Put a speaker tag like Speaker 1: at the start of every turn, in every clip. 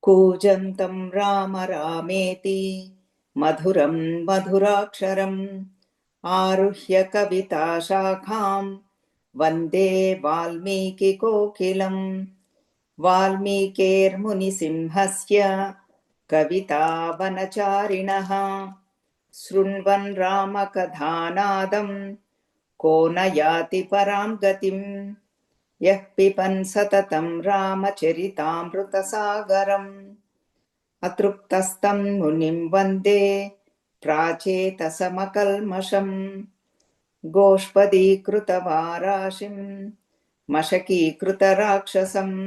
Speaker 1: कूजन्तं राम रामेति मधुरं मधुराक्षरम् आरुह्य कविताशाखां वन्दे वाल्मीकिकोकिलम्। वाल्मीकिर्मुनिसिंहस्य कवितावनचारिणः शृण्वन् रामकथानादं को न याति परां गतिम्। यः पिबन् सततं रामचरितामृतसागरम् अतृप्तस्तं मुनिं वन्दे प्राचेतसमकल्मषम्। गोष्पदीकृतवाराशिं मशकीकृतराक्षसम्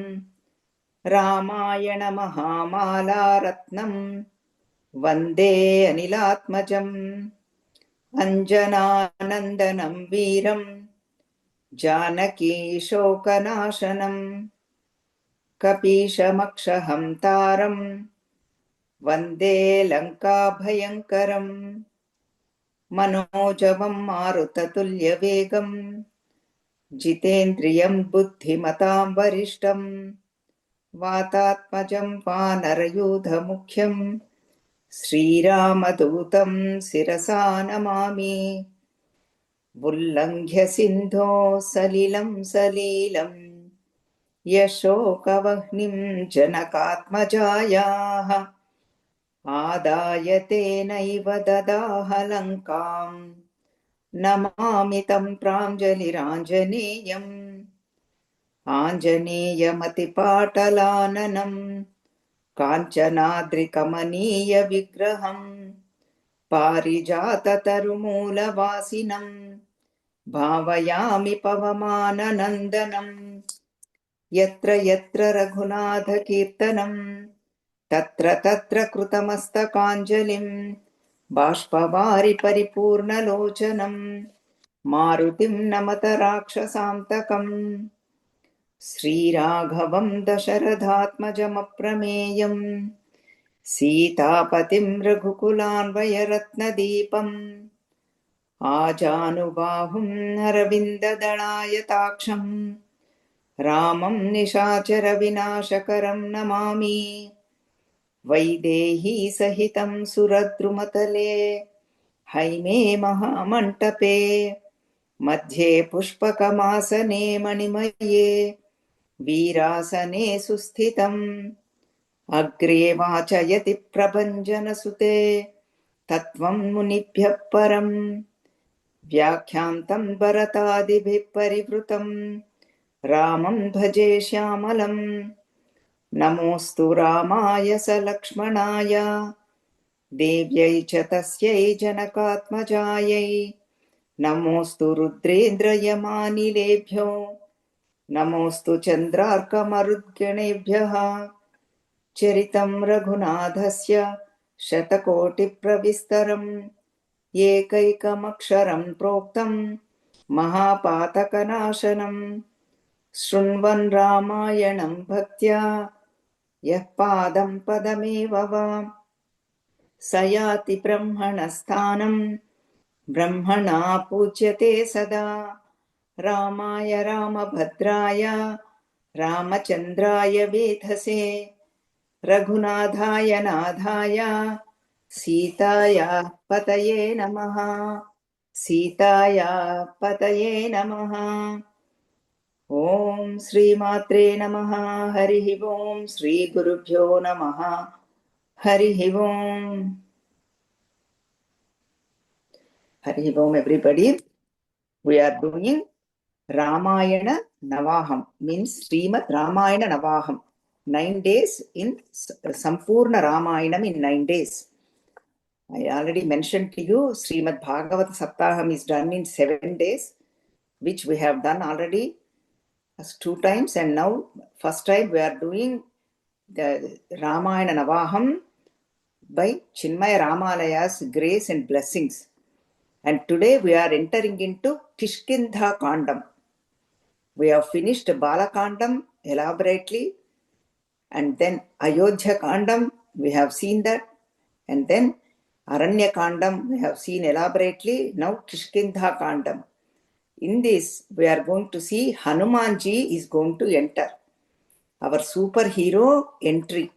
Speaker 1: रामायणमहामालारत्नं वन्दे अनिलात्मजम्। अञ्जनानन्दनं वीरं जानकी शोकनाशनम् कपीशमक्षहन्तारं वन्दे लङ्काभयङ्करम्। मनोजवं मारुततुल्यवेगं जितेन्द्रियं बुद्धिमतां वरिष्ठं वातात्मजं वानरयूथमुख्यं श्रीरामदूतं शिरसा नमामि। उल्लङ्घ्य सिन्धो सलिलं सलीलं यशोकवह्निं जनकात्मजायाः आदाय तेनैव ददाह लङ्कां नमामि तं प्राञ्जलिराञ्जनेयम्। आञ्जनेयमतिपाटलाननं काञ्चनाद्रिकमनीयविग्रहं पारिजाततरुमूलवासिनं भावयामि पवमाननन्दनं। यत्र यत्र रघुनाथकीर्तनं तत्र तत्र कृतमस्तकाञ्जलिं बाष्पवारि परिपूर्णलोचनं मारुतिं नमत राक्षसान्तकम्। श्रीराघवं दशरथात्मजमप्रमेयं सीतापतिं रघुकुलान्वयरत्नदीपम् आजानुबाहुं अरविन्ददलायताक्षं रामं निशाचरविनाशकरं नमामि। वैदेही सहितं सुरद्रुमतले हैमे महामण्टपे मध्ये पुष्पकमासने मणिमये वीरासने सुस्थितम्। अग्रे वाचयति प्रभञ्जनसुते तत्त्वं मुनिभ्यः परम् व्याख्यान्तं भरतादिभिः परिवृतं रामं भजे श्यामलम्। नमोऽस्तु रामाय सलक्ष्मणाय देव्यै च तस्यै जनकात्मजायै नमोऽस्तु रुद्रेन्द्रयमानिलेभ्यो नमोऽस्तु चन्द्रार्कमरुद्गणेभ्यः। चरितं रघुनाथस्य शतकोटिप्रविस्तरम् एकैकमक्षरं प्रोक्तं महापातकनाशनम्। शृण्वन् रामायणं भक्त्या यः पादं पदमेव वा स याति ब्रह्मणस्थानं ब्रह्मणा पूज्यते सदा। रामाय रामभद्राय रामचन्द्राय वेधसे रघुनाथाय नाथाय सीताया पतये नमः। सीताया पतये नमः। ओम श्रीमात्रे नमः। हरिः ओम श्रीगुरुभ्यो नमः। हरिः ओम। हरिः ओम everybody. We are doing Ramayana Navaham, means Srimad Ramayana Navaham. 9 days in Sampurna Ramayanam in 9 days. I already mentioned to you Srimad Bhagavata Saptaham is done in 7 days, which we have done already as 2 times, and now first time we are doing the Ramayana Navaham by Chinmaya Ramalaya's grace and blessings. And today we are entering into Kishkindha Kandam. We have finished Balakandam elaborately, and then Ayodhya Kandam, we have seen that, and then Aranya Kandam, we have seen elaborately. Now Kishkindha Kandam. In this, we are going to see Hanumanji is going to enter. Our superhero entry.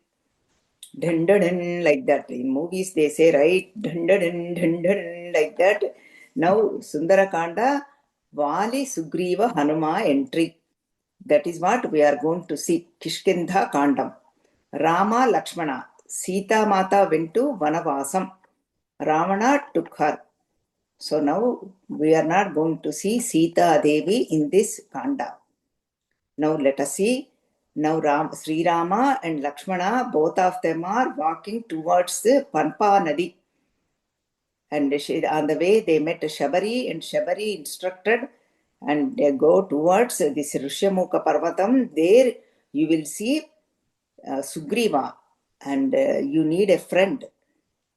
Speaker 1: dun, dun, dun, like that. In movies they say, right, dun, dun, dun, dun, dun, like that. Now Sundarakanda, Vali Sugriva Hanuma entry. That is what we are going to see. Kishkindha Kandam. Rama Lakshmana. Sita Mata went to Vanavasam. Ravana took her. So now we are not going to see Sita Devi in this Kanda. Now let us see. Now Sri Rama and Lakshmana, both of them are walking towards the Pampa Nadi. And on the way they met Shabari, and Shabari instructed, and they go towards this Rishyamukha Parvatam. There you will see Sugriva, and you need a friend.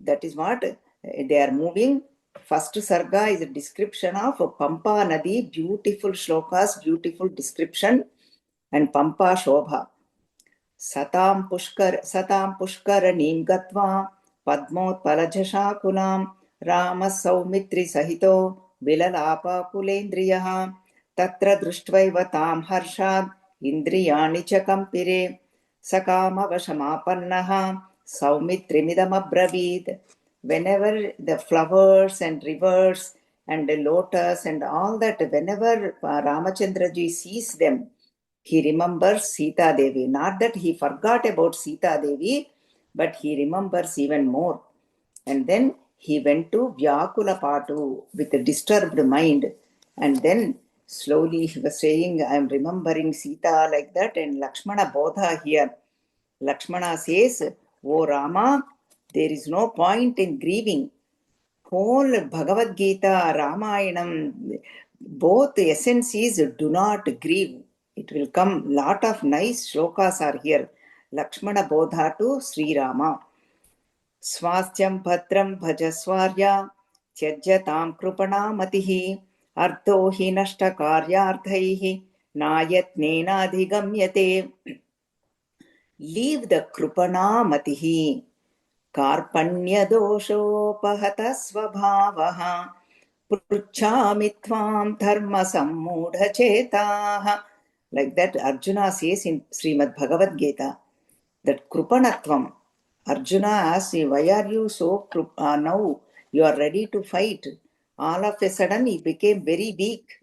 Speaker 1: That is what they are moving. First sarga is a description of Pampa Nadi, beautiful shlokas, beautiful description, and Pampa Shobha. Satam pushkaranim gatva padmotpalajashakulam Rama Saumitri Sahito Vilalapa Kulendriyaha Tatra Drushtvaiva Tam Harshad Indriyani Chakampire Sakama Vashamapannaha Saumitrimidamabravid. Whenever the flowers and rivers and the lotus and all that, whenever Ramachandraji sees them, he remembers Sita Devi. Not that he forgot about Sita Devi, but he remembers even more. And then he went to Vyakula Patu with a disturbed mind. And then slowly he was saying, I am remembering Sita like that. And Lakshmana Bodha here. Lakshmana says, O Rama, there is no point in grieving. Whole Bhagavad Gita, Ramayanam, both essence is do not grieve. It will come. Lot of nice shlokas are here. Lakshmana Bodha to Sri Rama. Swastyam bhadram bhajaswarya tyajyatam krupana matihi artho hi nashta karyarthaihi nayatnena adhigamyate. Leave the krupana matihi. कार्पण्यदोषोपहत स्वभावः पृच्छामि त्वां धर्मसम्मूढचेताः. Like that Arjuna says in Srimad Bhagavad Gita, that krupanatvam. Arjuna asks, why are you so now you are ready to fight? All of a sudden he became very weak.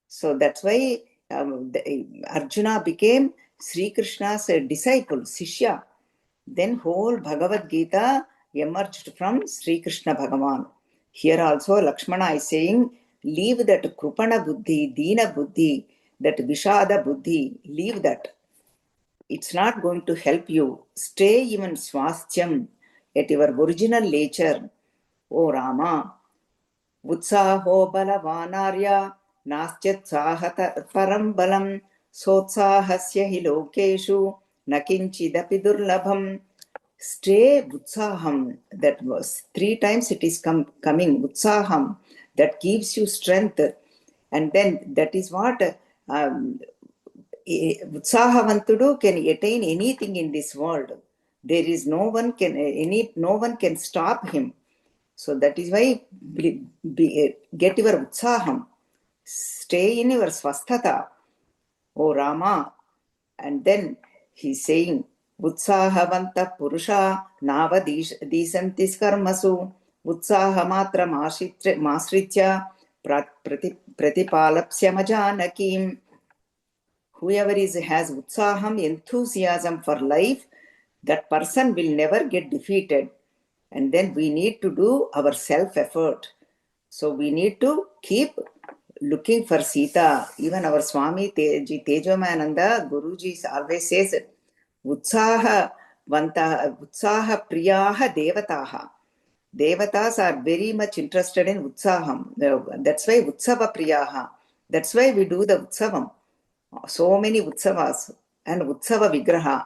Speaker 1: So that's why Arjuna became Sri Krishna's disciple, Sishya. Then whole Bhagavad Gita emerged from Sri Krishna Bhagavan. Here also Lakshmana is saying, leave that Krupana Buddhi, Dina Buddhi, that Vishada Buddhi, leave that. It's not going to help you. Stay even Swasthyam at your original nature. O Rama, Utsaho Balavanarya, Naschat Sahata Parambalam, Sotsahasya hi Lokeshu, Nakinchidapi Durlabham. Stay Utsaham. That was 3 times it is coming. Utsaham. That gives you strength. And then that is what Utsahavantudu can attain anything in this world. There is no one can stop him. So that is why get your Utsaham. Stay in your Swasthata. O Rama. And then he's saying, Utsahavanta Purusha Nava Disantis Karmasu Utsaha Matra Masritya Pratipalapsya Majanakim. Whoever has Utsaham, enthusiasm for life, that person will never get defeated. And then we need to do our self-effort. So we need to keep looking for Sita. Even our Swami Tejomananda, Guruji always says, Utsaha Priyaha Devataha. Devatas are very much interested in Utsaham. That's why Utsava Priyaha. That's why we do the Utsavam. So many Utsavas and Utsava Vigraha.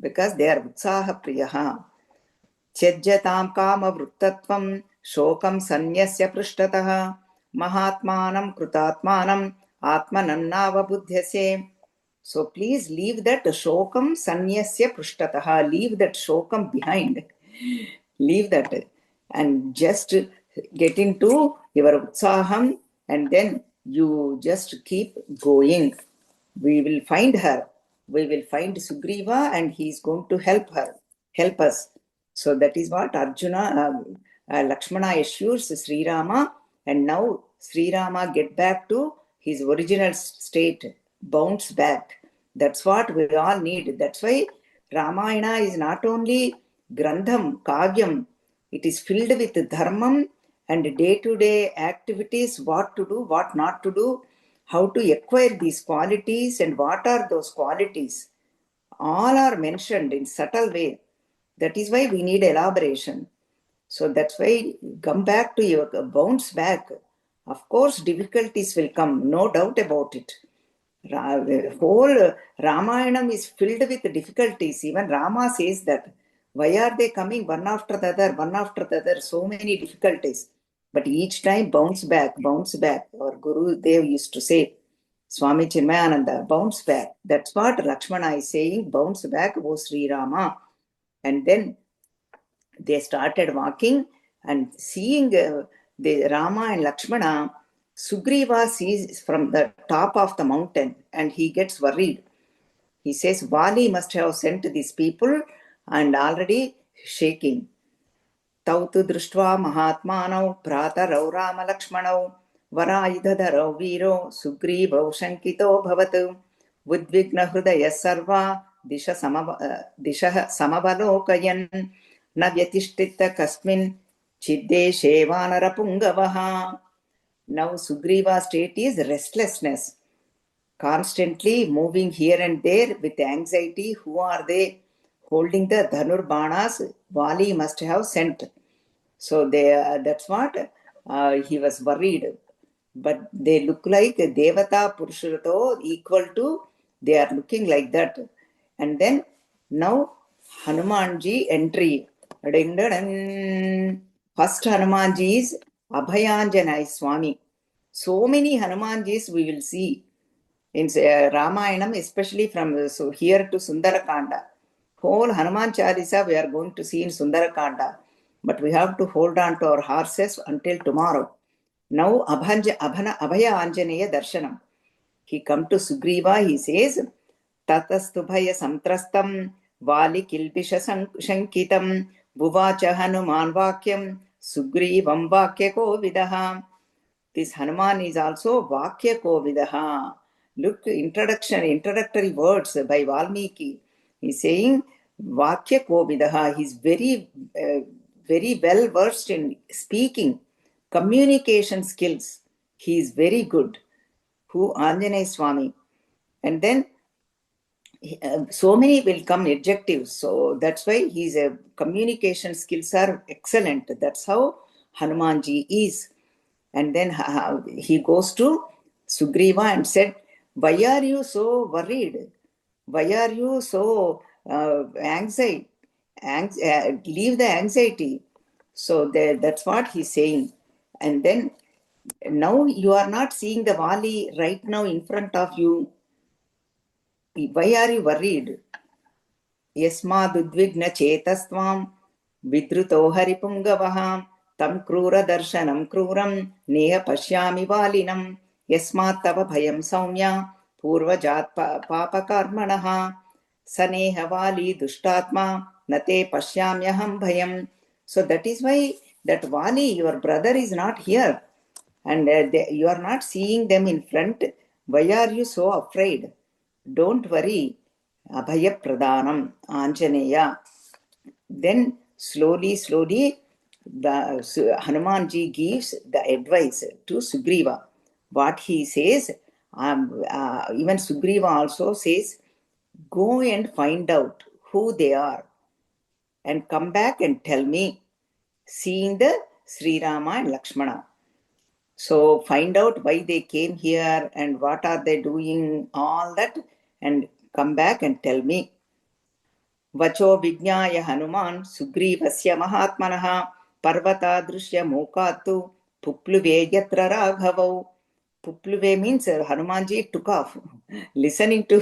Speaker 1: Because they are Utsaha Priyaha. Chejyatam Kama Vruttatvam Shokam Sanyasya Prishtataha Mahatmanam Krutatmanam Atmanannava Buddhyase. So please leave that Shokam Sanyasya Prishtataha. Leave that Shokam behind. Leave that and just get into your Utsaham, and then you just keep going. We will find her. We will find Sugriva and he is going to help her. help us. So that is what Arjuna, Lakshmana assures Sri Rama, and now Sri Rama get back to his original state, bounce back. That's what we all need. That's why Ramayana is not only Grandham, Kavyam, it is filled with dharmam and day-to-day activities, what to do, what not to do, how to acquire these qualities, and what are those qualities. All are mentioned in subtle way. That is why we need elaboration. So that's why come back to your bounce back. Of course, difficulties will come, no doubt about it. The whole Ramayana is filled with difficulties. Even Rama says that. Why are they coming one after the other, one after the other? So many difficulties. But each time bounce back, bounce back. Our Guru Dev used to say, Swami Chinmayananda, bounce back. That's what Lakshmana is saying, bounce back, O Sri Rama. And then they started walking and seeing the Rama and Lakshmana. Sugriva sees from the top of the mountain and he gets worried. He says, Vali must have sent these people and already shaking. Tau tu drishtva mahatmanau pratarau Rama Lakshmanau varayudhadarau viro sugrivau shankito bhavatu vidvigna hrudaya sarva dishah samavalokayan na vyatishtitta kasmin chiddeshe vanarapungavaha. Now Sugriva's state is restlessness, constantly moving here and there with anxiety. Who are they holding the Dhanur Banas? Vali must have sent. So that's what he was worried. But they look like Devata Purusharato equal to, they are looking like that. And then now Hanumanji entry. First Hanumanji is Abhayanjanai Swami. So many Hanumanjis we will see in Ramayanam, especially from so here to Sundarakanda. Whole Hanuman Chalisa we are going to see in Sundarakanda. But we have to hold on to our horses until tomorrow. Now Abhaya Anjaneya Darshanam. He come to Sugriva, he says, Tatastubhaya Samtrastam Vali Kilpisha Shankitam Buvacha Hanuman Vakyam Sugrivam Vakya Kovidaha. This Hanuman is also Vakya Kovidaha. Look, introductory words by Valmiki. He's saying Vakya Kovidaha. He's very, very well versed in speaking, communication skills. He is very good. Who Anjaney Swami. And then so many will come adjectives. So that's why his communication skills are excellent. That's how Hanumanji is. And then he goes to Sugriva and said, why are you so worried? Why are you so anxiety? Leave the anxiety. So that's what he's saying. And then now you are not seeing the Vali right now in front of you. Why are you worried? Yasmadudvigna chetasvam vidruto haripungavaha tam krura darshanam kruram neha pashyami valinam yasmat tava bhayam saumya purvajat papakarmanaha saneha vali dushtatma nate pashyamyaham bhayam. So that is why that Vali, your brother, is not here. And you are not seeing them in front. Why are you so afraid? Don't worry. Abhaya Pradhanam, Anjaneya. Then slowly, the Hanumanji gives the advice to Sugriva. What he says, even Sugriva also says, go and find out who they are and come back and tell me, seeing the Sri Rama and Lakshmana. So find out why they came here and what are they doing, all that, and come back and tell me. Vacho Vignaya Hanuman Sugrivasya Mahatmanaha Parvata Drushya Mokatu Pupluve Yatra Raghavau. Pupluve means Hanumanji took off. Listening to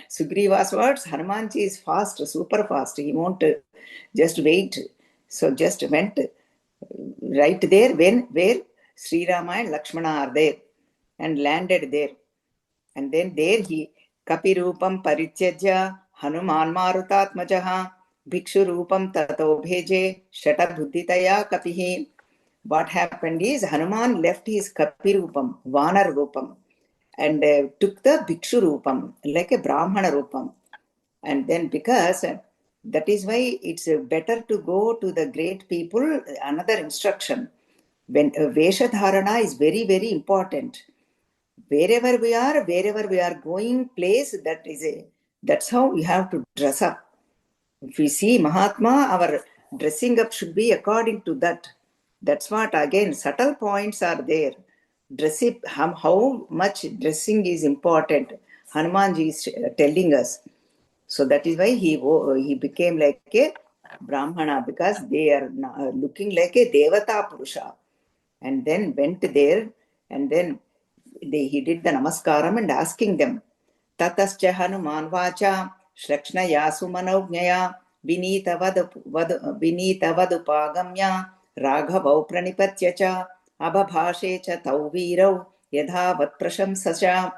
Speaker 1: Sugriva's words, Hanumanji is fast, super fast. He won't just wait. So just went right there where Sri Rama and Lakshmana are there and landed there. And then there he Kapirupam Parityajya Hanuman Marutatmajaha Bhikshu Rupam Tato Bheje Shata Buddhitaya Kapihi. What happened is Hanuman left his Kapi Rupam, Vanar Rupam, and took the Bhikshu Rupam, like a Brahmana Rupam. And then because that is why it's better to go to the great people, another instruction. When Veshadharana is very, very important. Wherever we are going place, that's how we have to dress up. If we see Mahatma, our dressing up should be according to that. That's what, again, subtle points are there. Dressing, how much dressing is important. Hanumanji is telling us. So that is why he became like a Brahmana, because they are looking like a Devata Purusha. And then went there, and then he did the namaskaram and asking them, Tatascha Hanuman Vacha Shrakshnaya Sumanognyaya Vinitavadupagamya Raghavau Pranipatya cha Abhabhashe cha Tau Virau Yadhavat Prashamsacha.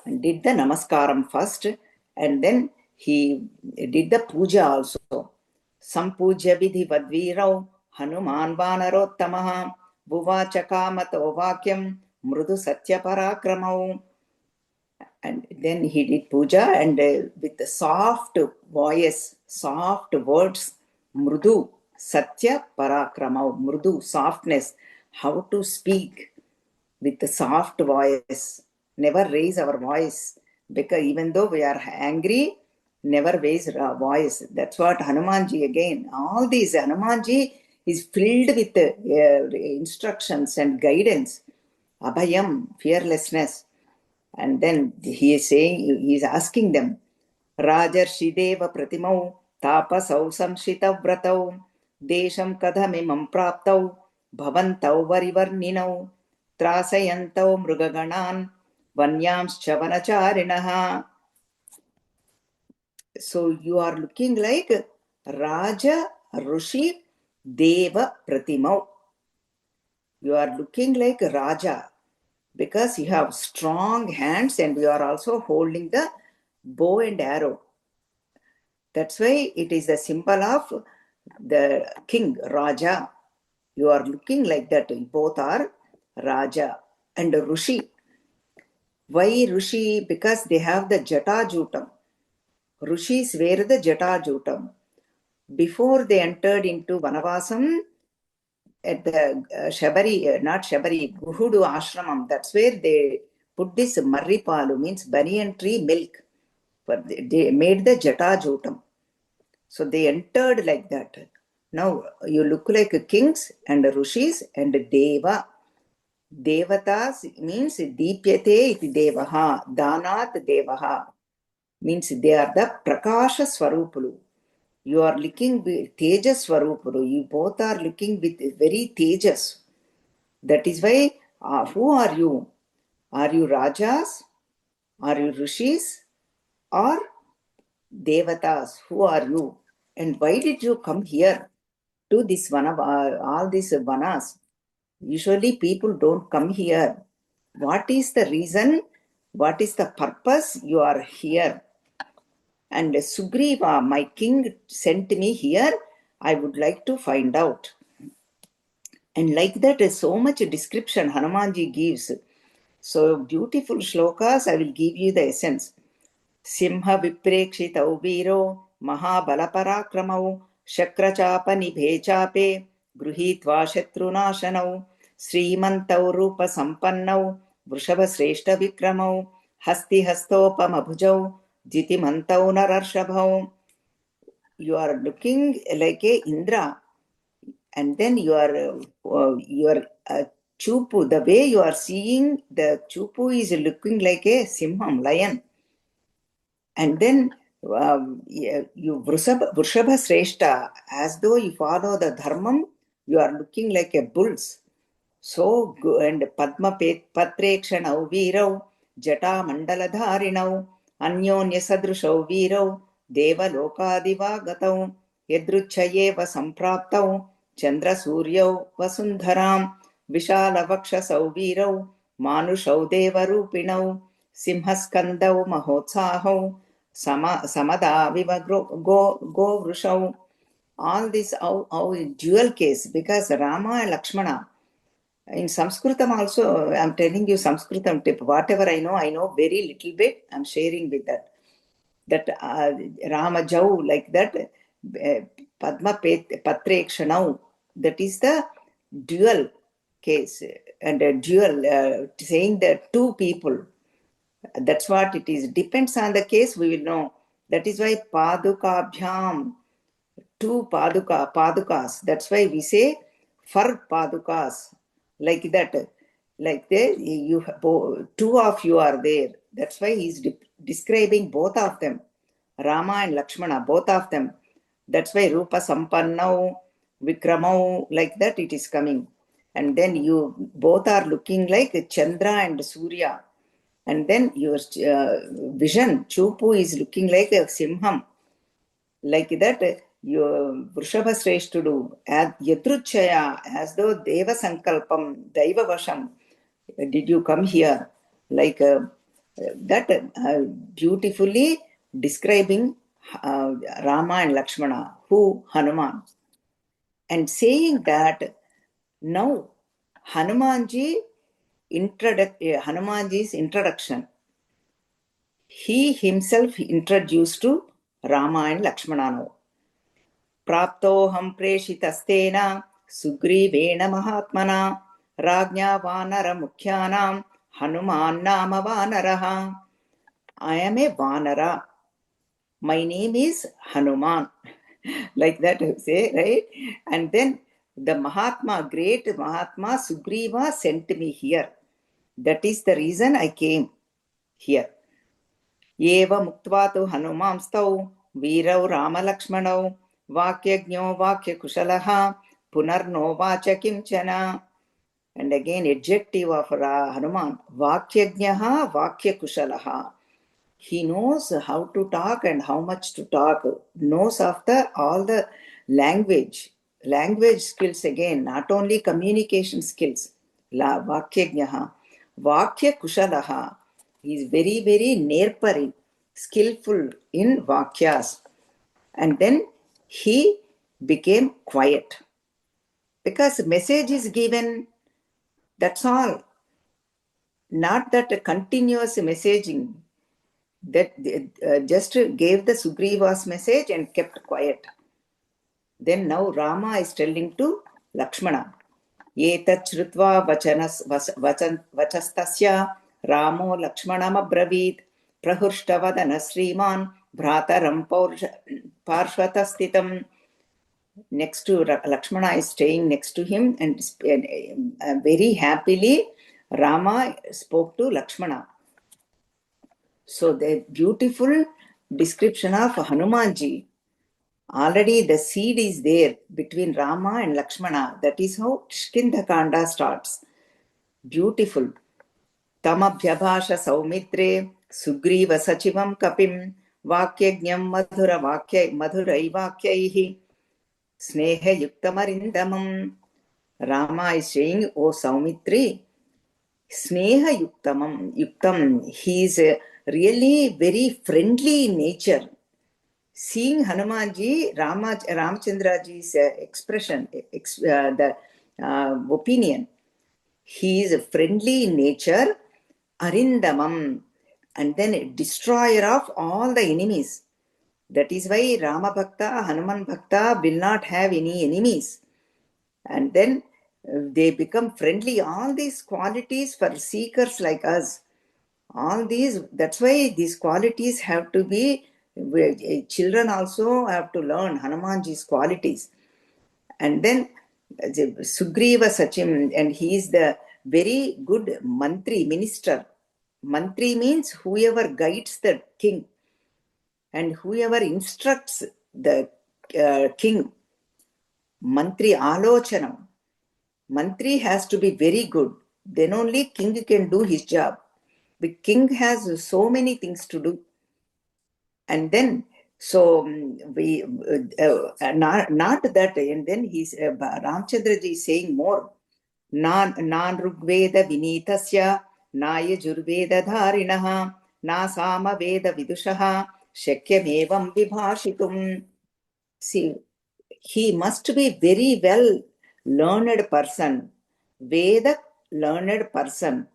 Speaker 1: And did the namaskaram first, and then he did the puja also. Sampuja vidhi vadvirau Hanuman Vanarottamaha Buvacha Kamato Vakyam Mrudu Satya Parakramau. And then he did puja, and with the soft voice, soft words, Mrudu Satya Parakramau, Mrudu, softness, how to speak with the soft voice. Never raise our voice, because even though we are angry, never raise our voice. That's what Hanumanji, again, all these Hanumanji is filled with instructions and guidance. Abhayam, fearlessness. And then he is saying, he is asking them, Rajarshideva Pratimau Tapasau Samshita Vratau Desham Kadhamimam Praptau Bhavantau Varivarninau Trasayantau Mrugaganan Vanyamscha Vanacharinaha. So you are looking like Raja Rushi Deva Pratimau. You are looking like Raja, because you have strong hands and you are also holding the bow and arrow. That's why it is the symbol of the king, Raja. You are looking like that. Both are Raja and Rushi. Why Rushi? Because they have the Jatajutam. Rushis wear the Jatajutam. Before they entered into Vanavasam, at the Shabari, not Shabari, Guhudu Ashramam, that's where they put this Marripalu, means banyan tree milk. But they made the Jatajutam. So they entered like that. Now you look like kings and Rushis and Deva. Devatas means Deepyate iti Devaha, Danat Devaha. Means they are the Prakasha Swarupulu. You are looking with Tejas Swarupulu. You both are looking with very Tejas. That is why, who are you? Are you Rajas? Are you Rishis? Or Devatas? Who are you? And why did you come here to this vana, all these vanas? Usually people don't come here. What is the reason? What is the purpose you are here? And Sugriva, my king, sent me here. I would like to find out. And like that, so much description Hanumanji gives. So beautiful shlokas, I will give you the essence. Simha viprekshitau viro mahabalaparakramau shakrachapa nibhechape gruhitva shatrunashanau srimantau rupa sampannau vrishabhasreshta vikramau hasti hastopamabhujau jitimantau nararshabhau. You are looking like a Indra, and then your chupu, the way you are seeing the chupu is looking like a simham, lion. And then you Vrishabha Sreshta, as though you follow the dharmam, you are looking like a bulls. So good. And Padma Patrekshanau Virau Jata Mandaladharinau Anyonya Sadrushau Virau Deva Lokadiva Gatau Yadruchayeva Sampraptau Chandra Suryau Vasundharam Vishala Vakshasau Virau Manushau Deva Rupinau Simhaskandau Mahotsahau Samada Viva Go Vrushav. All this how dual case, because Rama and Lakshmana. In Sanskritam also, I'm telling you Sanskritam tip. Whatever I know very little bit, I'm sharing with that. That Rama Jau, like that, Padma Patrekshanau, that is the dual case. And a dual, saying that two people. That's what it is. Depends on the case, we will know. That is why Padukabhyam, two padukas. That's why we say for padukas, like that. Like there, two of you are there. That's why he's describing both of them, Rama and Lakshmana, both of them. That's why Rupa Sampannau, Vikramau, like that it is coming. And then you both are looking like Chandra and Surya. And then your vision, Chupu, is looking like a Simham. Like that, your Vrishabha Shreshtudu, as Yadruchaya, as though Deva Sankalpam, Daiva Vasham, did you come here? Like that, beautifully describing Rama and Lakshmana, who Hanuman. And saying that, now Hanumanji's introduction, he himself introduced to Rama and Lakshmana now. प्राप्तोऽहं प्रेषितस्तेन सुग्रीवेण महात्मना राज्ञा वानरमुख्यानां हनुमान् नाम वानरः. I am a Vanara. My name is Hanuman. Like that you say, right? And then the Mahatma, great Mahatma Sugriva sent me here. That is the reason I came here. Eva muktva tu Hanumanstau Virau Rama Lakshmanau Vakyajno Vakyakushalaha Punarno Vacha Kimchana. And again, adjective of Hanuman, Vakyajnaha Vakyakushalaha. He knows how to talk and how much to talk, knows of all the language skills again, not only communication skills. Vakyajnaha, Vakyakushalaha. He is very, very nerpari, skillful in Vakyas. And then he became quiet. Because message is given, that's all. Not that continuous messaging. That just gave the Sugriva's message and kept quiet. Then now Rama is telling to Lakshmana, Etat shrutva vachastasya Ramo Lakshmanam abravit prahurshtavadana sriman bhrataram parshvatastitam. Next to Lakshmana is staying next to him, and very happily Rama spoke to Lakshmana. So the beautiful description of Hanumanji, already the seed is there between Rama and Lakshmana. That is how Kishkinda Kanda starts. Beautiful. Tamabhyabhasha Saumitre Sugriva Sachivam Kapim Vakyajnam Madhurai Vakyaihi Sneha Yuktamarindamam. Rama is saying, O Saumitri, Sneha Yuktam. He is really very friendly in nature. Seeing Hanumanji, Ramachandraji's expression, the opinion, he is friendly in nature, Arindamam, and then a destroyer of all the enemies. That is why Rama Bhakta, Hanuman Bhakta will not have any enemies. And then they become friendly. All these qualities for seekers like us. All these, that's why these qualities have to be, children also have to learn Hanumanji's qualities. And then Sugriva Sachim, and he is the very good mantri, minister. Mantri means whoever guides the king and whoever instructs the king. Mantri Alochanam. Mantri has to be very good. Then only king can do his job. The king has so many things to do. And then, so we, not that, and then he's, Ramchandraji is saying more. Nan Rugveda Vinitasya, Na Yajurveda Dharinaha, Na Sama Veda Vidushaha, Shakyamevam vibhashitum. See, he must be very well learned person, Veda learned person.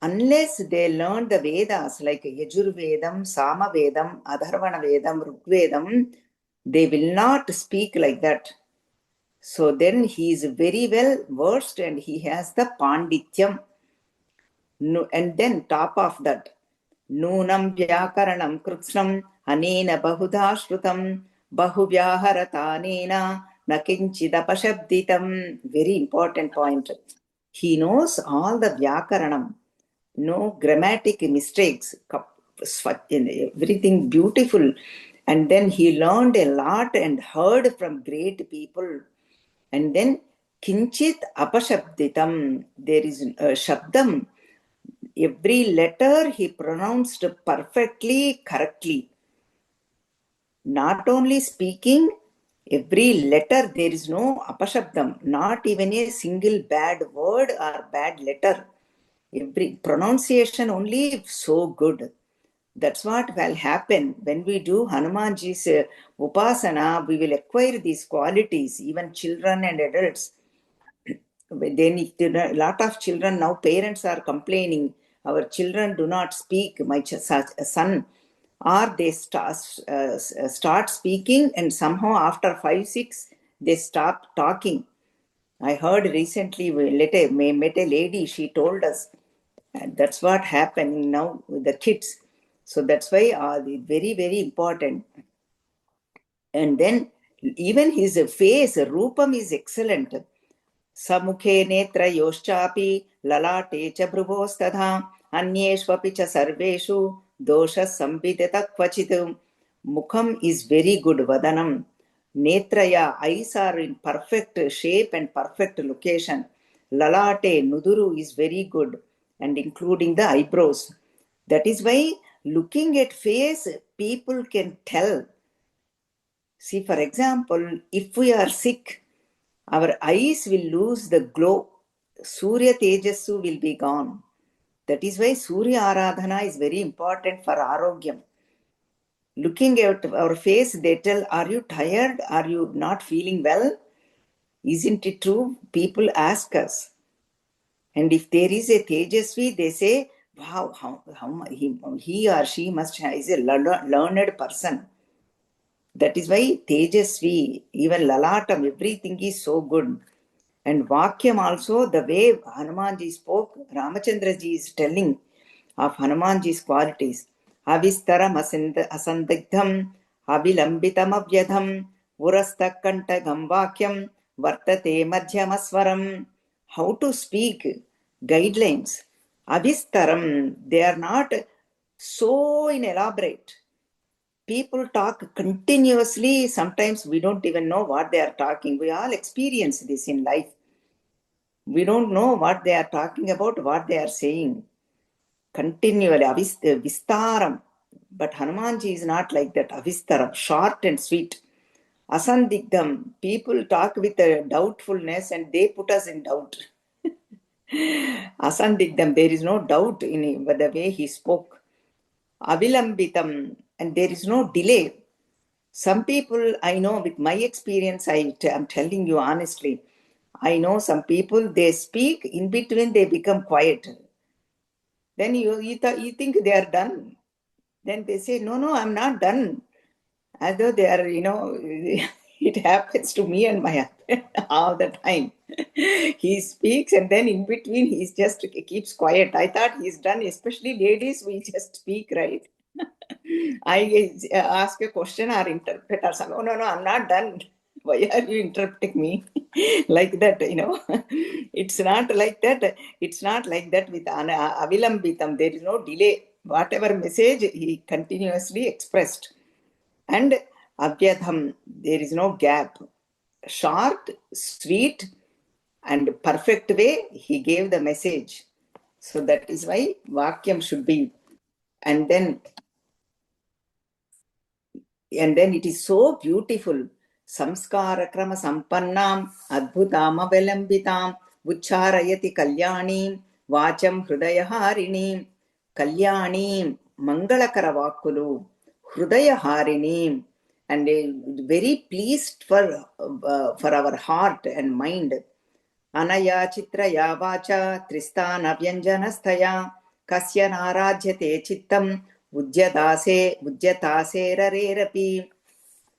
Speaker 1: Unless they learn the Vedas like Yajurvedam, Samavedam, Adharvana Vedam, Rigvedam, they will not speak like that. So then he is very well versed and he has the Pandityam. And then top of that, Nunam Vyakaranam Krutsnam Anena Bahudha Shrutam Bahuvyaharathanena Nakinchidapashabditam. Very important point. He knows all the Vyakaranam, no grammatic mistakes, everything beautiful. And then he learned a lot and heard from great people. And then Kinchit Apashabditam, there is a Shabdam. Every letter he pronounced perfectly, correctly. Not only speaking, every letter there is no apashabdam, not even a single bad word or bad letter. Every pronunciation only so good. That's what will happen when we do Hanumanji's upasana. We will acquire these qualities, even children and adults. Then a lot of children now, parents are complaining, our children do not speak, my son, or they start speaking and somehow after 5 6 they stop talking. I heard recently we met a lady, she told us, and that's what happening now with the kids. So that's why very very important. And then even his face, Rupam is excellent. Samukhe netra yoschapi lalate cha bhruvostadha anyeshvapi cha sarveshu dosha sambhideta kvachitu. Mukham is very good, Vadanam. Netraya, eyes are in perfect shape and perfect location. Lalate, Nuduru is very good, and including the eyebrows. That is why looking at face, people can tell. See, for example, if we are sick, our eyes will lose the glow. Surya Tejasu will be gone. That is why Surya Aradhana is very important for Arogyam. Looking at our face, they tell, are you tired? Are you not feeling well? Isn't it true? People ask us. And if there is a Tejasvi, they say, wow, how he or she is a learned person. That is why Tejasvi, even Lalatam, everything is so good. And Vakyam also, the way Hanumanji spoke, Ramachandraji is telling of Hanumanji's qualities. Avistaram asandigdham, avilambitam avyadham, urastakantagam vakyam, vartate madhyamaswaram. How to speak, guidelines. Avistaram, they are not so elaborate. People talk continuously. Sometimes we don't even know what they are talking. We all experience this in life. We don't know what they are talking about, what they are saying. Continually, vistaram. But Hanumanji is not like that. Avistaram, short and sweet. Asandigdham, people talk with a doubtfulness and they put us in doubt. Asandigdham, there is no doubt in him, but the way he spoke. Avilambitam, and there is no delay. Some people I know, with my experience, I'm telling you honestly, I know some people, they speak, in between they become quiet. Then you think they are done. Then they say, no, I'm not done. As though they are, it happens to me and my husband all the time. He speaks and then in between he just keeps quiet. I thought he's done, especially ladies, we just speak, right? I ask a question or interpret or something. Oh, no, I'm not done. Why are you interrupting me? Like that, It's not like that. It's not like that with Avilambitam. There is no delay. Whatever message he continuously expressed. And Avyadham, there is no gap. Short, sweet, and perfect way he gave the message. So that is why Vakyam should be. And then it is so beautiful. Samskara krama sampannam adbhutam avalambitam ucharayati kalyanim vacham hridayaharinim. Kalyanim, mangalakara vakulu, Hrudaya Harini, and very pleased for our heart and mind. Anaya Chitraya Vacha Tristana Vyanjanastaya Kasya Narajyate Chittam Ujjatase Rarerapi.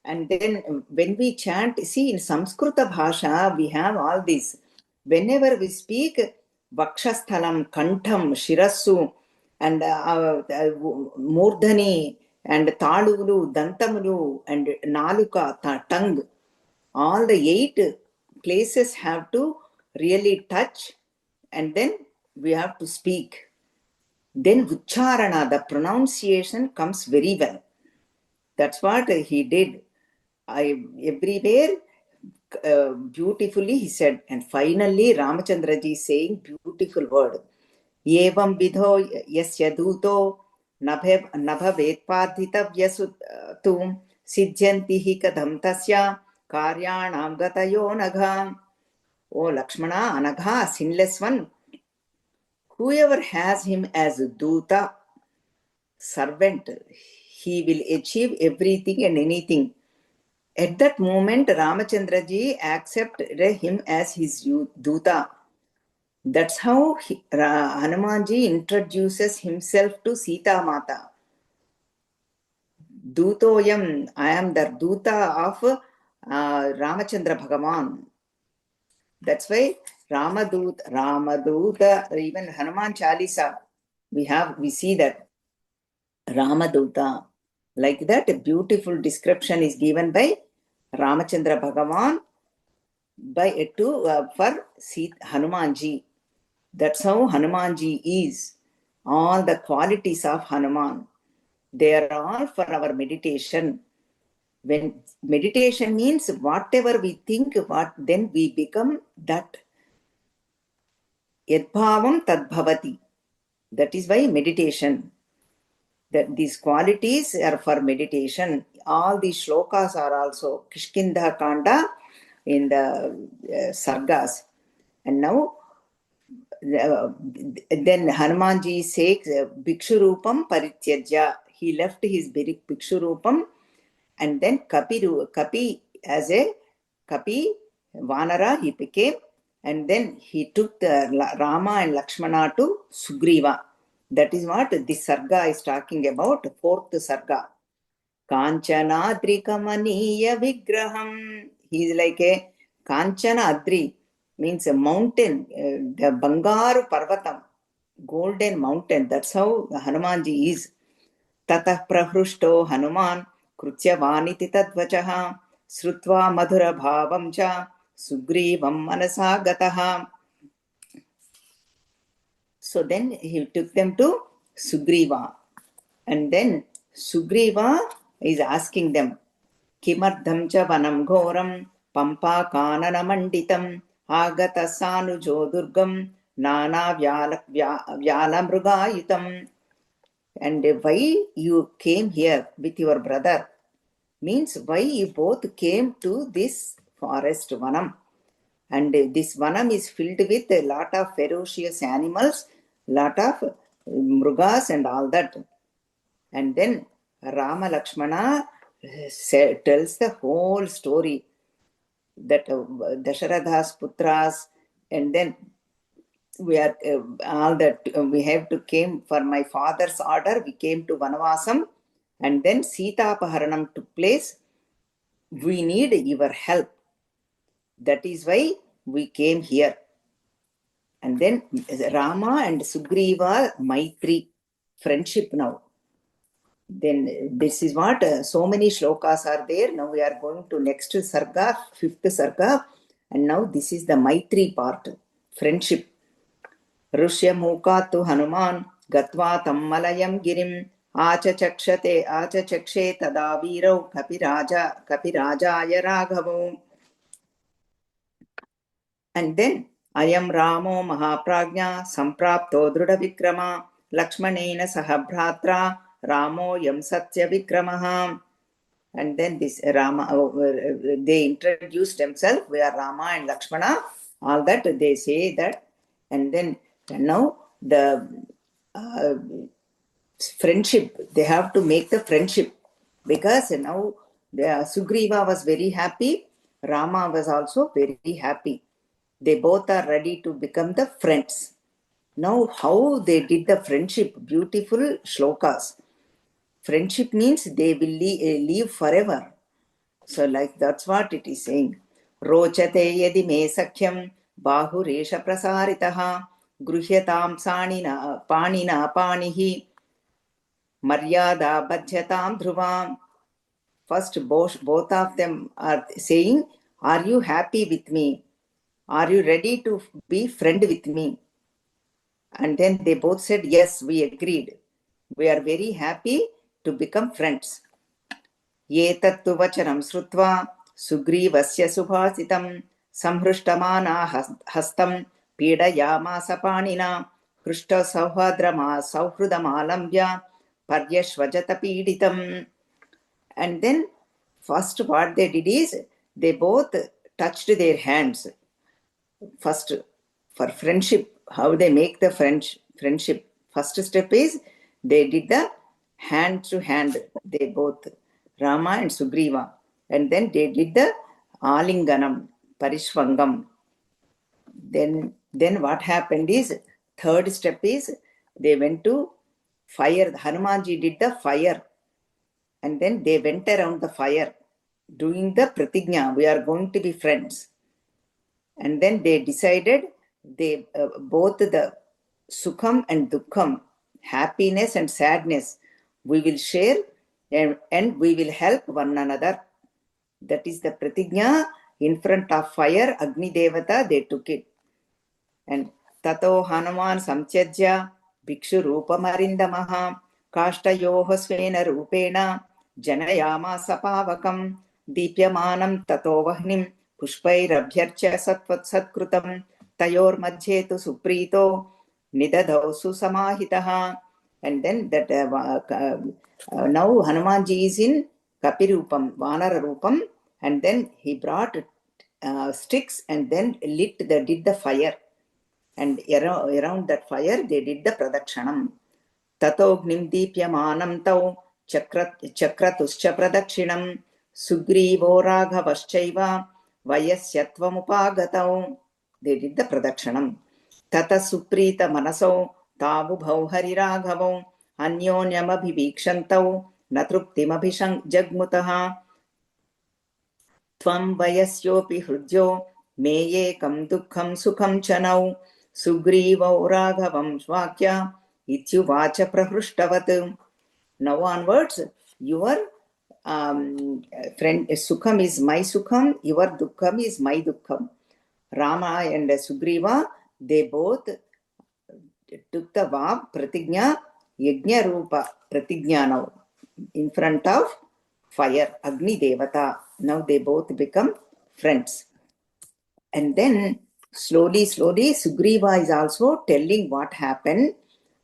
Speaker 1: And then when we chant, see in Samskrita Bhasha, we have all this. Whenever we speak, Vakshasthalam, Kantham, Shirassu, and Murdhani, and Talulu, Dantamulu, and Naluka, tongue, all the 8 places have to really touch, and then we have to speak. Then Ucharana, the pronunciation comes very well. That's what he did. Everywhere beautifully he said. And finally Ramachandraji is saying beautiful word. Evam vidho yasya duto nabhavetpadhitavyasutum siddhyanti hi kadam tasya karyanam gatayo nagha. Oh Lakshmana, Anagha, sinless one, whoever has him as Duta, servant, he will achieve everything and anything. At that moment, Ramachandraji accepted him as his Duta. That's how Hanumanji introduces himself to Sita Mata. Dutoyam, I am the Duta of Ramachandra Bhagavan. That's why Ramaduta, even Hanuman Chalisa, we see that Ramaduta. Like that, a beautiful description is given by Ramachandra Bhagavan for Hanumanji. That's how Hanumanji is. All the qualities of Hanuman, they are all for our meditation. When meditation means whatever we think, then we become that. Yadbhavam tadbhavati. That is why meditation. That these qualities are for meditation. All these shlokas are also Kishkinda Kanda in the sargas. And now, then Hanumanji says, Bhikshurupam Parityajya. He left his Bhikshurupam, and then Kapi as a Kapi Vanara he became, and then he took the Rama and Lakshmana to Sugriva. That is what this sarga is talking about, 4th sarga. Kanchana Adrikamaniya Vigraham. He is like a Kanchana Adri, means a mountain, the Bangaru Parvatam, golden mountain. That's how Hanumanji is. Tatah Prahrushto Hanuman Krutyavaniti Tadvachaha Srutva Madhura Bhavam Cha Sugrivam Manasa Gataha. So then he took them to Sugriva. And then Sugriva is asking them, Kimardham cha vanam ghoram pampa kanana manditam agata sanujo durgam nana vyala mrugayutam. And why you came here with your brother? Means why you both came to this forest vanam. And this vanam is filled with a lot of ferocious animals, lot of mrugas and all that. And then Rama Lakshmana tells the whole story that Dasharatha's putras, and then we are all that we have to came for my father's order. We came to Vanavasam, and then Sita Paharanam took place. We need your help. That is why we came here. And then Rama and Sugriva Maitri, friendship now. Then this is what so many shlokas are there. Now we are going to next sarga, 5th sarga, and now this is the Maitri part, friendship. Rushya Mukatu Hanuman Gatva Tammalayam Girim Achachakshe Tadaviro Kapirajaya Raghavo. And then Ayam Ramo Mahaprajna Samprapto Druda Vikrama Lakshmanena Sahabhratra Ramo Yam Satya Vikramaha. And then this Rama, they introduced themselves. We are Rama and Lakshmana. All that they say that. And then now the friendship, they have to make the friendship. Because now Sugriva was very happy, Rama was also very happy. They both are ready to become the friends. Now, how they did the friendship, beautiful shlokas. Friendship means they will live forever. So, like that's what it is saying. Rochate yadi me sakhyam bahuresha prasaritaha gruhyatam sanina panina panihi maryada bhajyatam dhruvam. First, both of them are saying, are you happy with me? Are you ready to be friend with me? And then they both said, yes, we agreed. We are very happy to become friends. Etattu vachanam srutva sugrivasya subhasitam samhrishtamana hastam pidayamasa panina hrushta sauhridamaalambya paryashvajata piditam. And then first what they did is they both touched their hands. First, for friendship, how they make the friendship. First step is they did the hand to hand. They both, Rama and Sugriva. And then they did the Alinganam, Parishvangam. Then what happened is, third step is they went to fire. Hanumanji did the fire. And then they went around the fire doing the pratigna. We are going to be friends. And then they decided they both the sukham and dukkham, happiness and sadness, we will share and we will help one another. That is the pratigna in front of fire. Agni Devata, they took it. And tato Hanuman samchajya bhikshu rupamarindamaha kashtayoha svena rupena janayama sapavakam dipyamanam tato vahnim pushpairabhyarcha satkrutam tayor madhye tu suprito nidadau susamahitaha. And then that now Hanumanji is in Kapirupam, Vanara Rupam, and then he brought sticks and then did the fire. And around that fire they did the pradakshanam. Tatognim dipyamanam tau chakratuscha pradakshinam sugrivo raghavashchaiva vayasyatvamupagatau. They did the pradakshanam. Tata suprita manasau tavu bhauhari raghavau anyonyamabhivikshantau natruptimabhishang jagmutaha tvam vayasyopi hrudyo meyekam dukkham sukham chanau Sugriva Raghavam Svakya Ityuvacha Prahrushtavat. Now onwards, your friend Sukham is my Sukham, your Dukkham is my Dukkham. Rama and Sugriva, they both took the Vab Pratigna, Yajna Rupa Pratigna now in front of fire, Agni Devata. Now they both become friends. And then slowly, Sugriva is also telling what happened.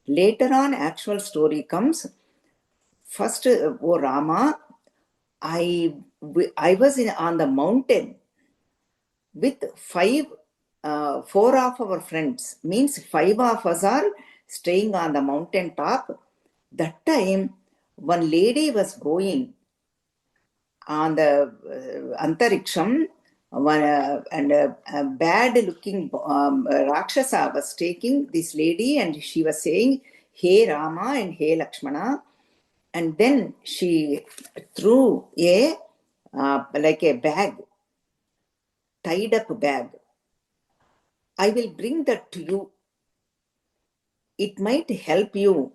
Speaker 1: Later on, actual story comes. First, oh Rama, I was on the mountain with four of our friends. Means 5 of us are staying on the mountain top. That time, one lady was going on the Antariksham. And a bad-looking Rakshasa was taking this lady and she was saying, hey Rama and hey Lakshmana. And then she threw like a bag, tied up bag. I will bring that to you. It might help you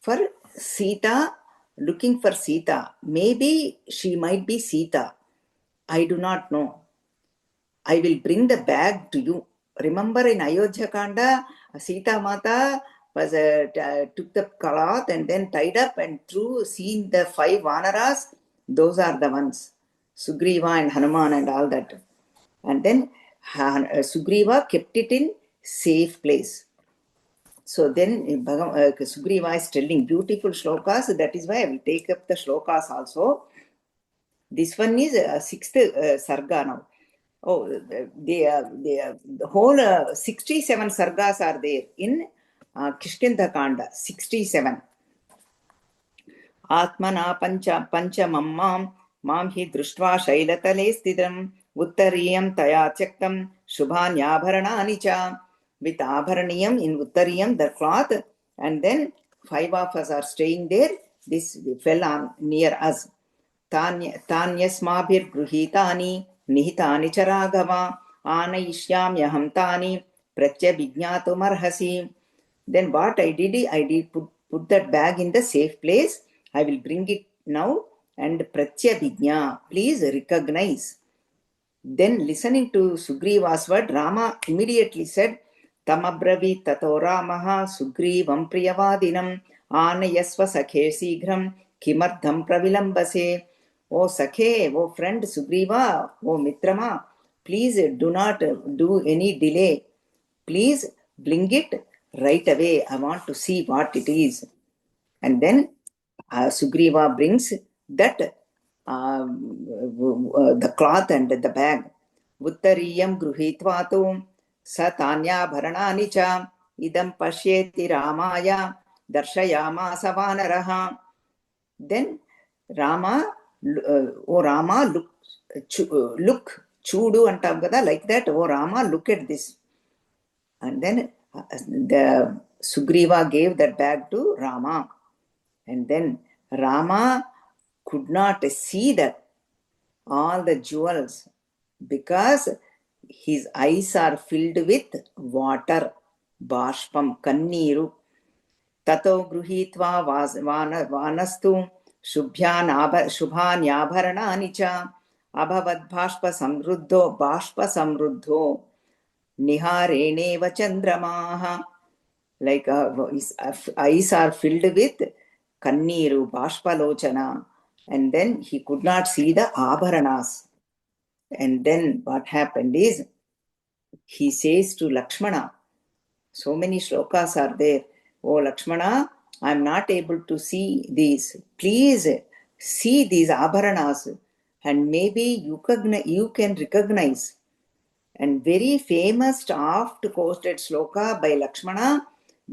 Speaker 1: for Sita, looking for Sita. Maybe she might be Sita. I do not know. I will bring the bag to you. Remember in Ayodhya Kanda, Sita Mata was took the cloth and then tied up and threw, seeing the 5 Vanaras. Those are the ones. Sugriva and Hanuman and all that. And then Sugriva kept it in safe place. So then Sugriva is telling beautiful shlokas. That is why I will take up the shlokas also. This one is 6th sarga now. Oh, the whole 67 sargas are there in Kishkinda Kanda, 67. आत्मना पञ्चमं मां हि दृष्ट्वा शैलतले स्थितम् उत्तरीयं तया त्यक्तं शुभान्याभरणानि च. With abharaniyam in uttariyam, the cloth, and then 5 of us are staying there. This fell on near us. Tanyasmabhir gruhitani nihitani charagava anayishyamyaham tani pratyabhijnatum arhasi. Then what I did put that bag in the safe place. I will bring it now and pratyabhijna, please recognize. Then listening to Sugriva's word, Rama immediately said, Tamabravit tato Ramaha Sugrivam priyavadinam anayasva sakhe sighram kimardham pravilambase. O Sakhe, O friend Sugriva, O Mitrama, please do not do any delay. Please bring it right away. I want to see what it is. And then Sugriva brings that the cloth and the bag. Uttariyam gruhitvatum satanya bharanani cha idam pashyeti ramaya darshayamasa vanaraha. Then Rama, oh Rama, look, chudu antam kada, like that. Oh Rama, look at this. And then the Sugriva gave that bag to Rama. And then Rama could not see all the jewels because his eyes are filled with water. Bashpam kanniru. Tato gruhitva vanastu shubhanyabharanani cha abhavad bhashpa samruddho nihareneva chandramaha. Like his eyes are filled with kanniru, bashpalochana, and then he could not see the abharanas. And then what happened is, he says to Lakshmana, so many shlokas are there. Oh Lakshmana, I am not able to see these. Please see these abharanas and maybe you can recognize. And very famous oft quoted shloka by Lakshmana,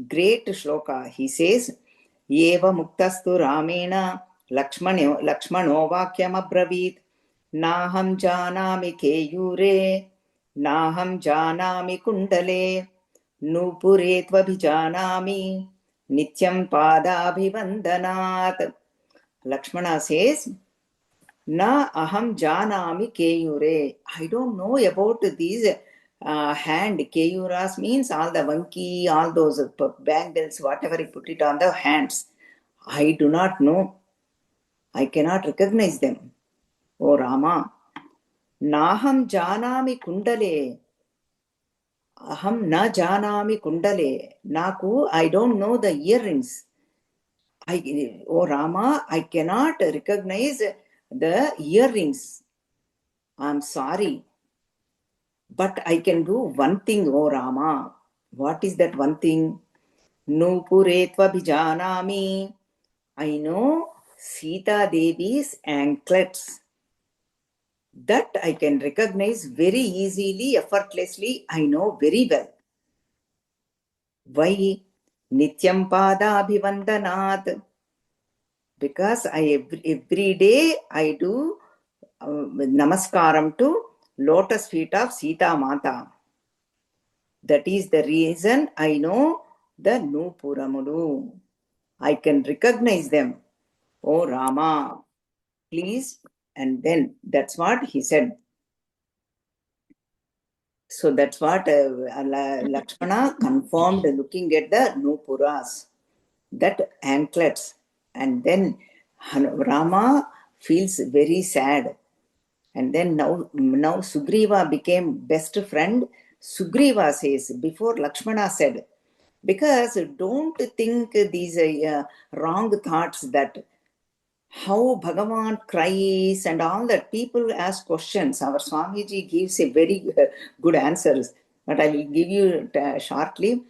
Speaker 1: great shloka. He says, Eva muktastu ramena Lakshmano vakyam abravit Naham janami keyure Naham janami kundale Nupure tvabhijanami Nityam padabhivandanat. Lakshmana says, Na aham janami keyure. I don't know about these hand. Keyuras means all the vanki, all those bangles, whatever you put it on the hands. I do not know. I cannot recognize them. O Rama, Naham janami kundale. Aham na janami kundale. Naku, I don't know the earrings. O Rama, I cannot recognize the earrings. I'm sorry. But I can do one thing, O Rama. What is that one thing? Nupuretva bhijanami. I know Sita Devi's anklets. That I can recognize very easily, effortlessly. I know very well. Why? Nityam pada abhivandanat. Because every day I do namaskaram to lotus feet of Sita Mata. That is the reason I know the Nupuramulu. I can recognize them. Oh Rama, please. And then that's what he said. So that's what Lakshmana confirmed looking at the Nupuras, that anklets. And then Rama feels very sad. And then now Sugriva became best friend. Sugriva says, before Lakshmana said, because don't think these wrong thoughts that how Bhagavan cries and all that. People ask questions. Our Swamiji gives a very good answers, but I will give you shortly.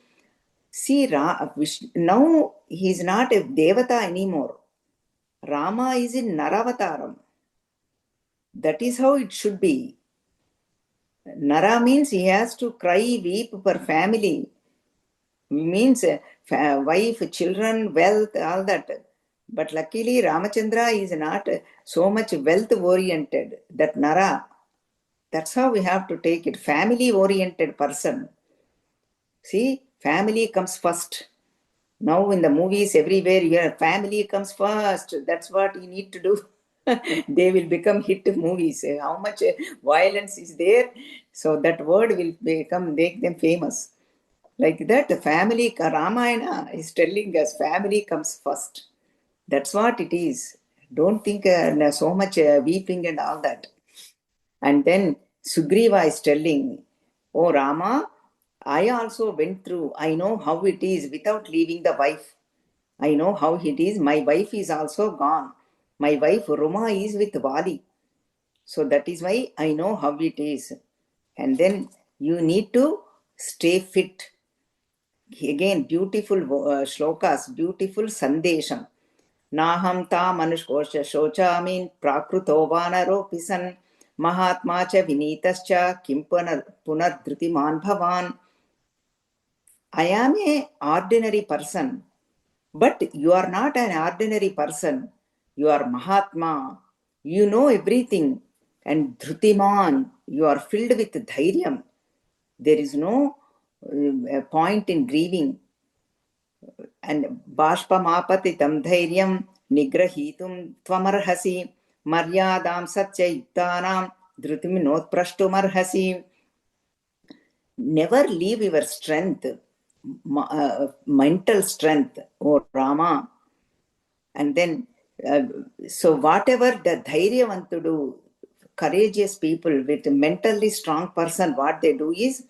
Speaker 1: See, now he is not a Devata anymore. Rama is in Naravataram. That is how it should be. Nara means he has to cry, weep for family. Means wife, children, wealth, all that. But luckily, Ramachandra is not so much wealth oriented. That Nara, that's how we have to take it. Family oriented person. See, family comes first. Now in the movies everywhere, your family comes first. That's what you need to do. They will become hit movies. How much violence is there? So that word will make them famous. Like that, the family, Ramayana is telling us family comes first. That's what it is. Don't think so much weeping and all that. And then Sugriva is telling, oh Rama, I also went through, I know how it is without leaving the wife. I know how it is. My wife is also gone. My wife Ruma is with Vali. So that is why I know how it is. And then you need to stay fit. Again, beautiful shlokas, beautiful sandesham. Naham ta manushkosha shochamin prakruto vanaropi san mahatma cha vinitascha kim punardrutiman bhavan. I am a ordinary person, but you are not an ordinary person. You are Mahatma. You know everything. And Dhrutiman, you are filled with dhairyam. There is no point in grieving. And Bashpamapatitam dhairyam nigrahitum tvamarhasi maryadam satya yuktanam dhrutim notprashtumarhasi. Never leave your strength, mental strength, O Rama. And then, so whatever the dhairyavantudu, courageous people with mentally strong person, what they do is,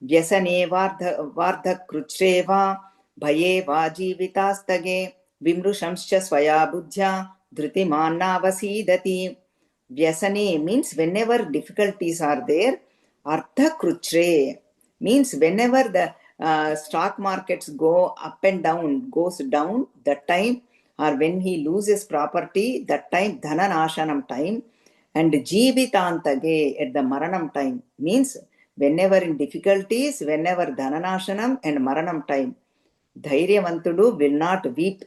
Speaker 1: vyasane vardha kruchreva bhaye vajivitastage vimrushamscha swaya buddhya drutimanna vasidati. Vyasane means whenever difficulties are there. Ardha kruchre means whenever the stock markets go up and down, goes down, that time, or when he loses property, that time, dhananashanam time, and jivitantage at the maranam time, means whenever in difficulties, whenever dhananashanam and maranam time, dhairyavantudu will not weep.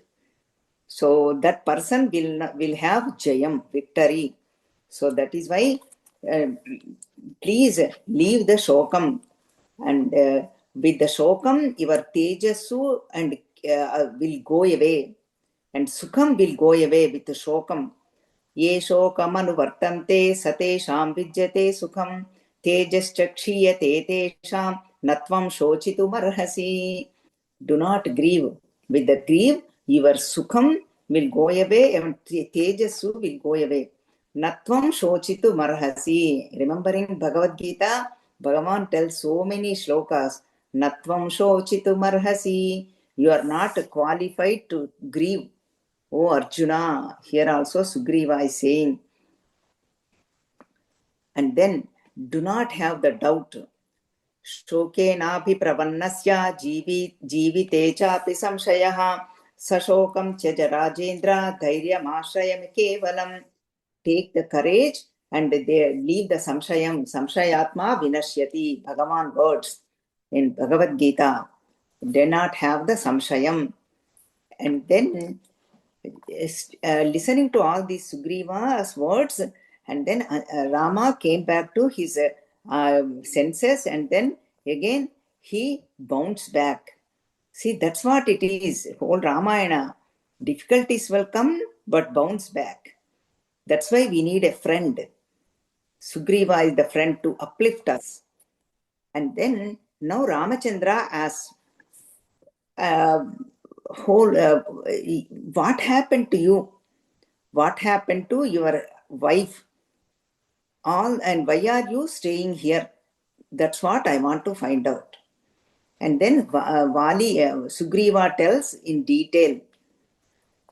Speaker 1: So that person will have jayam, victory. So that is why, please leave the shokam, and with the shokam your tejasu and will go away, and sukham will go away with the shokam. Ye shokam anuvartante satesham vidyate sukham tejascha kshiyate tesham natvam shochitum arhasi. Do not grieve. With the grieve, your sukham will go away and tejasu will go away. Natvam shochitu marhasi. Remembering Bhagavad Gita, Bhagavan tells so many shlokas. Natvam shochitu marhasi. You are not qualified to grieve. Oh Arjuna, here also Sugriva is saying. And then do not have the doubt. शोकेनाभिप्रपन्नस्य जीविते चापि संशयः सशोकं च राजेन्द्र धैर्यमाश्रयं केवलम्. Take the courage and they leave the samshayam. Samshayatma vinashyati. Bhagavan words in Bhagavad Gita. Do not have the samshayam. And then listening to all these Sugriva's words, and then Rama came back to his senses, and then again he bounced back. See, that's what it is. Whole Ramayana. Difficulties will come, but bounce back. That's why we need a friend. Sugriva is the friend to uplift us. And then now Ramachandra as what happened to you? What happened to your wife? All, and why are you staying here? That's what I want to find out. And then Sugriva tells in detail.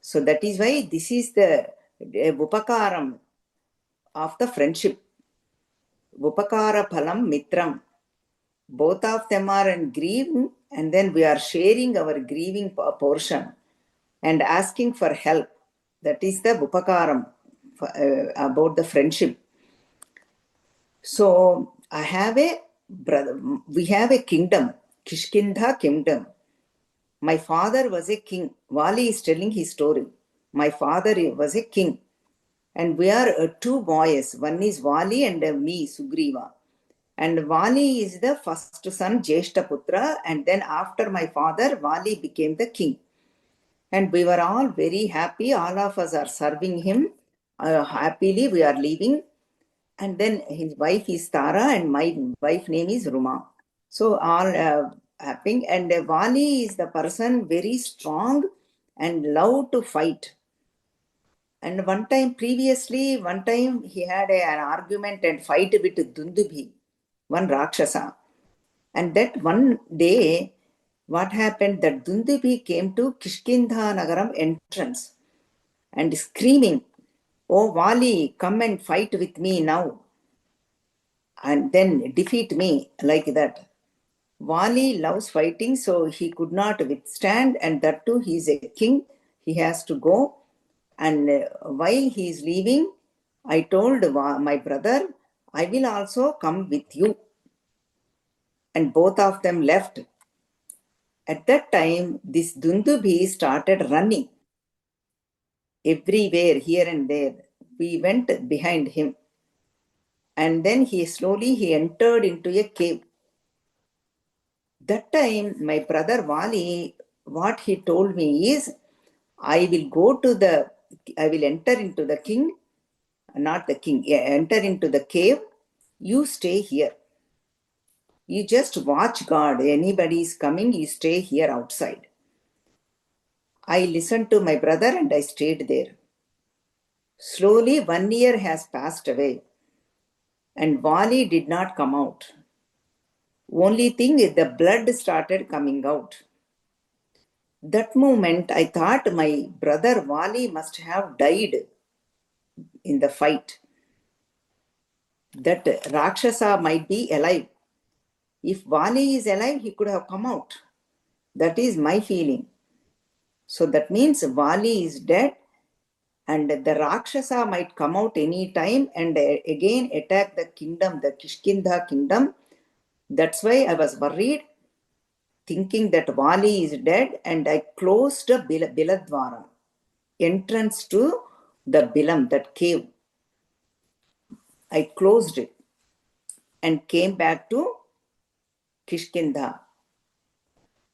Speaker 1: So that is why this is the upakaram of the friendship. Upakara phalam mitram. Both of them are in grieving, and then we are sharing our grieving portion and asking for help. That is the upakaram about the friendship. So I have a brother. We have a kingdom, Kishkindha kingdom. My father was a king. Vali is telling his story. My father was a king. And we are two boys. One is Vali and me, Sugriva. And Vali is the first son, Jeshtaputra. And then after my father, Vali became the king. And we were all very happy. All of us are serving him. Happily, we are living. And then his wife is Tara, and my wife name is Ruma. So all happy. And Vali is the person very strong and love to fight. And one time he had an argument and fight with Dundubhi, one Rakshasa. And that one day, what happened that Dundubhi came to Kishkindha Nagaram entrance and screaming, "Oh Vali, come and fight with me now and then defeat me," like that. Vali loves fighting, so he could not withstand, and that too, he is a king. He has to go. And while he is leaving, I told my brother, I will also come with you. And both of them left. At that time, this Dundubhi started running everywhere, here and there. We went behind him. And then he entered into a cave. That time, my brother Vali, what he told me is, I will enter into the king, not the king, enter into the cave, you stay here. You just watch God. Anybody is coming, you stay here outside. I listened to my brother and I stayed there. Slowly, 1 year has passed away and Vali did not come out. Only thing is the blood started coming out. That moment, I thought my brother Vali must have died in the fight. That Rakshasa might be alive. If Vali is alive, he could have come out. That is my feeling. So that means Vali is dead and the Rakshasa might come out any time and again attack the kingdom, the Kishkindha kingdom. That's why I was worried, thinking that Vali is dead, and I closed the Biladwaram, entrance to the Bilam, that cave. I closed it and came back to Kishkindha.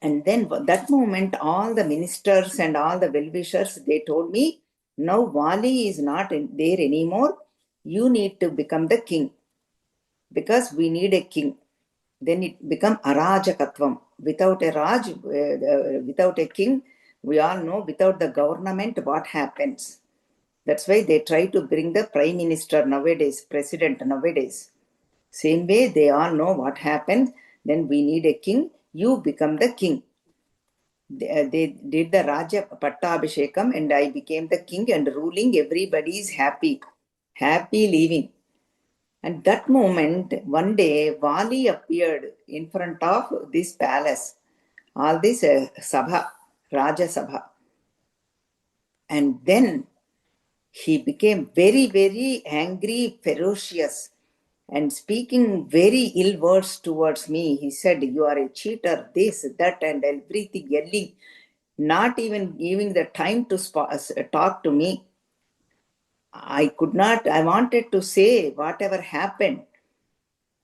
Speaker 1: And then that moment, all the ministers and all the well-wishers, they told me, now Vali is not there anymore. You need to become the king because we need a king. Then it become Arajakatvam. Without a Raj, without a king, we all know without the government what happens. That's why they try to bring the prime minister nowadays, president nowadays. Same way they all know what happens. Then we need a king. You become the king. They did the Raja Pattabhishekam and I became the king and ruling. Everybody is happy living. And that moment, one day, Vali appeared in front of this palace, all this Sabha, Raja Sabha. And then he became very, very angry, ferocious, and speaking very ill words towards me. He said, you are a cheater, this, that, and everything, yelling, not even giving the time to talk to me. I wanted to say whatever happened.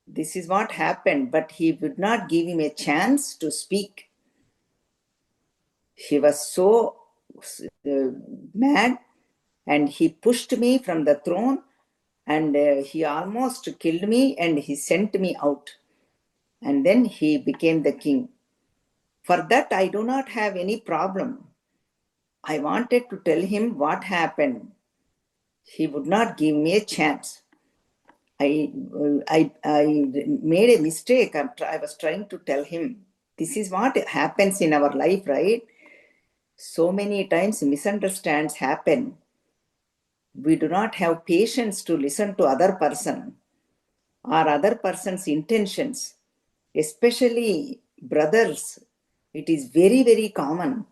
Speaker 1: This is what happened, but he would not give him a chance to speak. He was so mad and he pushed me from the throne and he almost killed me and he sent me out. And then he became the king. For that, I do not have any problem. I wanted to tell him what happened. He would not give me a chance. I made a mistake. I was trying to tell him, this is what happens in our life, right? So many times misunderstands happen. We do not have patience to listen to other person or other person's intentions, especially brothers. It is very, very common.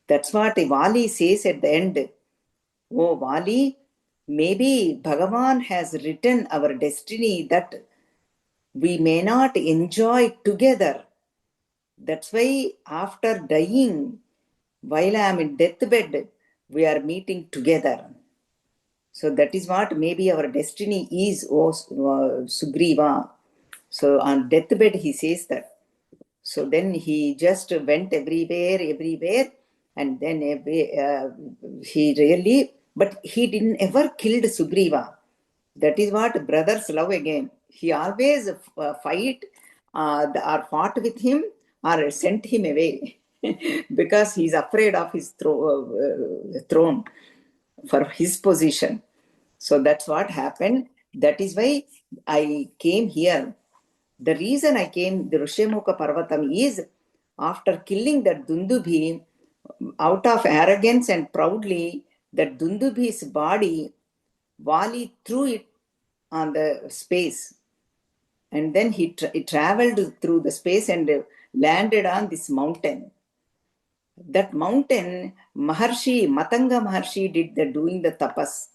Speaker 1: That's what Vali says at the end. Oh, Vali, maybe Bhagavan has written our destiny that we may not enjoy together. That's why after dying, while I am in deathbed, we are meeting together. So that is what maybe our destiny is, oh Sugriva. So on deathbed he says that. So then he just went everywhere, and then he really, but he didn't ever killed Sugriva. That is what brothers love again. He always fight or fought with him or sent him away because he's afraid of his throne for his position. So that's what happened. That is why I came here. The reason I came, the Rishyamukha Parvatam, is after killing that Dundubhi, out of arrogance and proudly, that Dundubhi's body, Vali threw it on the space. And then he traveled through the space and landed on this mountain. That mountain, Maharshi, Matanga Maharshi did doing the tapas.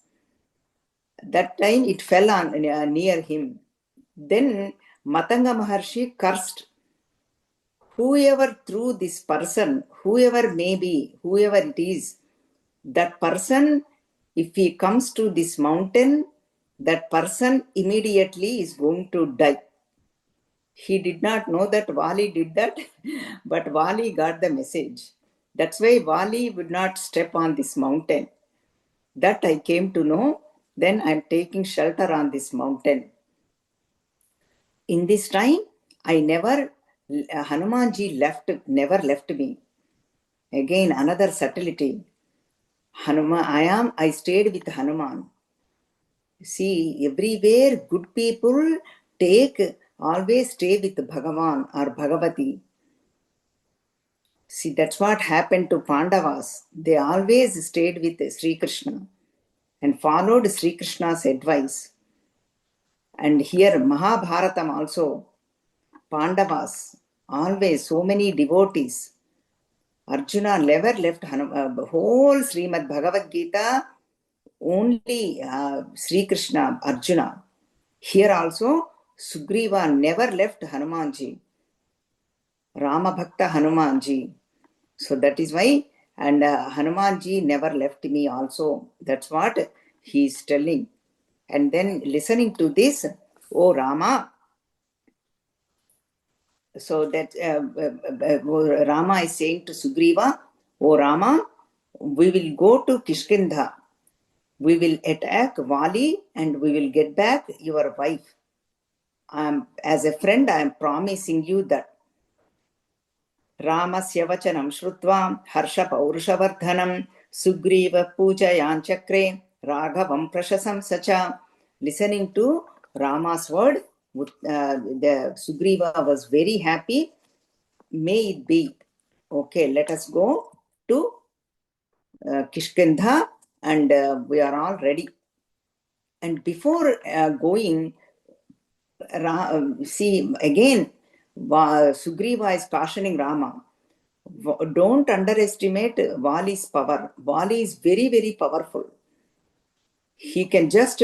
Speaker 1: That time it fell on near him. Then Matanga Maharshi cursed, whoever threw this person, whoever may be, whoever it is, that person, if he comes to this mountain, that person immediately is going to die. He did not know that Vali did that, but Vali got the message. That's why Vali would not step on this mountain. That I came to know. Then I'm taking shelter on this mountain. In this time, Hanumanji never left me. Again, another subtlety. I stayed with Hanuman. See, everywhere good people always stay with Bhagavan or Bhagavati. See, that's what happened to Pandavas. They always stayed with Sri Krishna and followed Sri Krishna's advice. And here, Mahabharatam also, Pandavas, always so many devotees. Arjuna never left whole Srimad Bhagavad Gita, only Sri Krishna, Arjuna. Here also, Sugriva never left Hanumanji, Rama Bhakta Hanumanji. So that is why, and Hanumanji never left me also. That's what he is telling. And then listening to this, oh Rama, so that Rama is saying to Sugriva, oh Rama, we will go to Kishkindha. We will attack Vali and we will get back your wife. As a friend, I am promising you that. Ramasya vachanam shrutva harsha paurushavardhanam Sugriva pujayanchakre Raghavam prashasam sacha. Listening to Rama's word, the Sugriva was very happy. May it be. Okay, let us go to Kishkindha and we are all ready. And before going, see again, Sugriva is cautioning Rama. Don't underestimate Vali's power. Vali is very, very powerful. He can just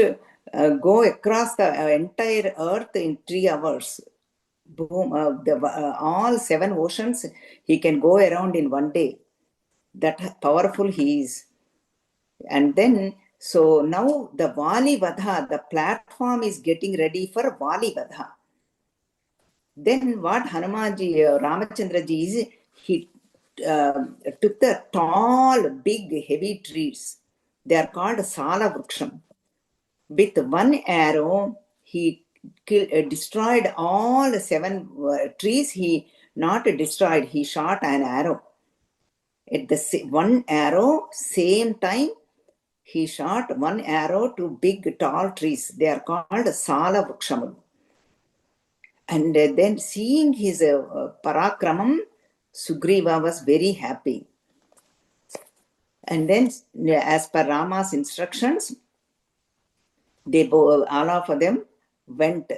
Speaker 1: go across the entire earth in 3 hours. Boom, all 7 oceans, he can go around in 1 day. That powerful he is. And then, so now the Vali Vadha, the platform is getting ready for Vali Vadha. Then what Hanumanji, Ramachandraji is, he took the tall, big, heavy trees. They are called Sala Vruksham. With one arrow, he destroyed all 7 trees. He not destroyed, he shot an arrow. At the one arrow, same time, he shot one arrow to big, tall trees. They are called Sala Vruksham. And then seeing his parakramam, Sugriva was very happy. And then as per Rama's instructions, all of them went.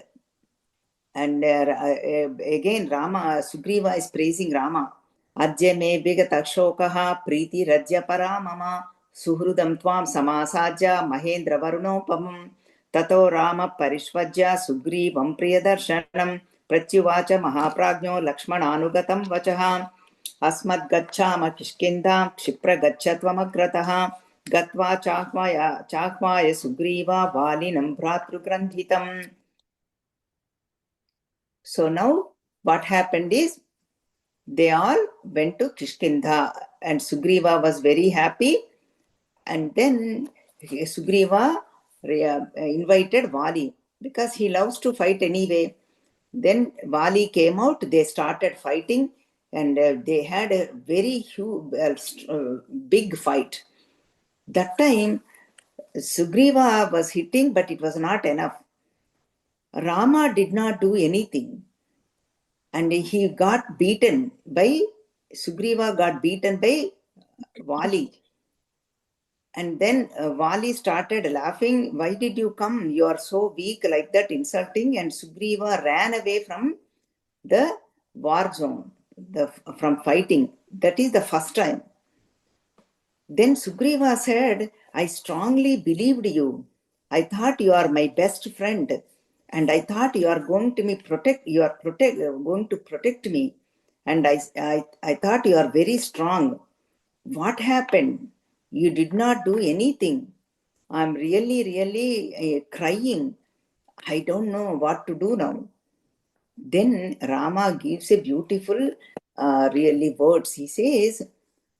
Speaker 1: And again Sugriva is praising Rama. Adya me vigatakshokaha priti rajya paramama suhrudam tvam samasajya mahendra varunopamam tato Rama parishvajya Sugrivam priyadarshanam pratyuvacha mahaprajno lakshmananugatam vachaha. अस्मद् गच्छाम किष्किन्धां क्षिप्र गच्छत्वमग्रतः गत्वा चाह्वाय Sugriva वालिनं भ्रातृग्रन्थितम्. So now what happened is they all went to Kishkindha and Sugriva was very happy, and then Sugriva invited Vali because he loves to fight anyway. Then Vali came out, they started fighting, and they had a very huge, big fight. That time Sugriva was hitting, but it was not enough. Rama did not do anything, and he got beaten by Sugriva got beaten by Vali. And then Vali started laughing. Why did you come? You are so weak, like that, insulting. And Sugriva ran away from the war zone, from fighting. That is the first time. Then Sugriva said, I strongly believed you. I thought you are my best friend. And I thought you are going to going to protect me. And I thought you are very strong. What happened? You did not do anything. I'm really crying. I don't know what to do now. Then Rama gives a beautiful, really words. He says,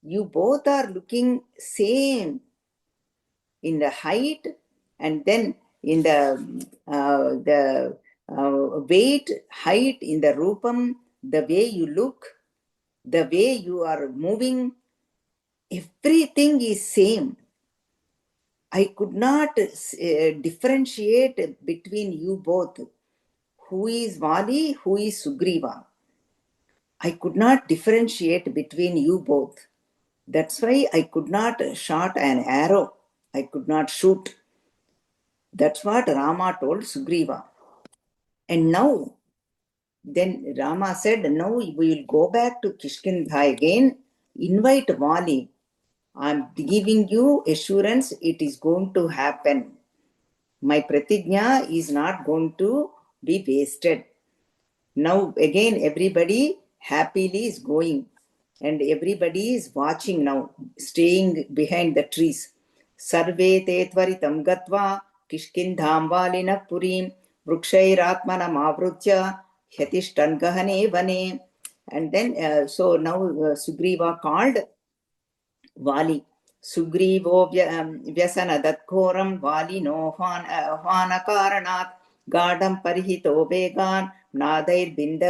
Speaker 1: you both are looking same in the height, and then in the weight, height, in the rupam, the way you look, the way you are moving, everything is same. I could not differentiate between you both. Who is Vali, who is Sugriva? I could not differentiate between you both. That's why I could not shoot an arrow. I could not shoot. That's what Rama told Sugriva. And now, then Rama said, now we will go back to Kishkindha again, invite Vali. I'm giving you assurance it is going to happen. My pratigna is not going to be wasted. Now again everybody happily is going and everybody is watching now, staying behind the trees. Sarve te tvaritam gatva kishkindham valinah purim vrukshairatmanam avrutya hyatishtan gahane vane. And then so now Sugriva called Vali. Sugrivo व्यसनदत्घोरं वालिनोह्वानकारणात् गाढं परिहितो वेगान् नादैर्बिन्द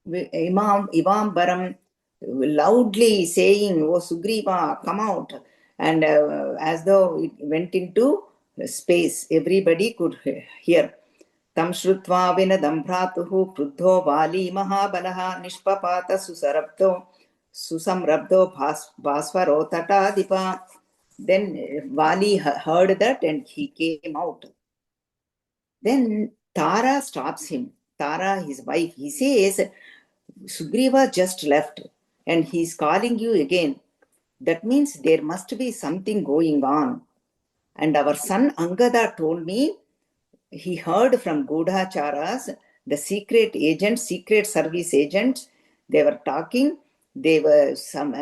Speaker 1: Ivambaram, loudly saying, Oh Sugriva, come out. And as though it went into space, everybody could hear. Tam shrutva vinadam bhratuhu kruddho vali mahabalaha nishpapata susamrabdo bhasvaro tatadipa. Then Vali heard that and he came out. Then Tara stops him. Tara, his wife, he says, Sugriva just left and he's calling you again. That means there must be something going on. And our son Angada told me he heard from Gudhacharas, the secret agents, secret service agents, they were talking. They were some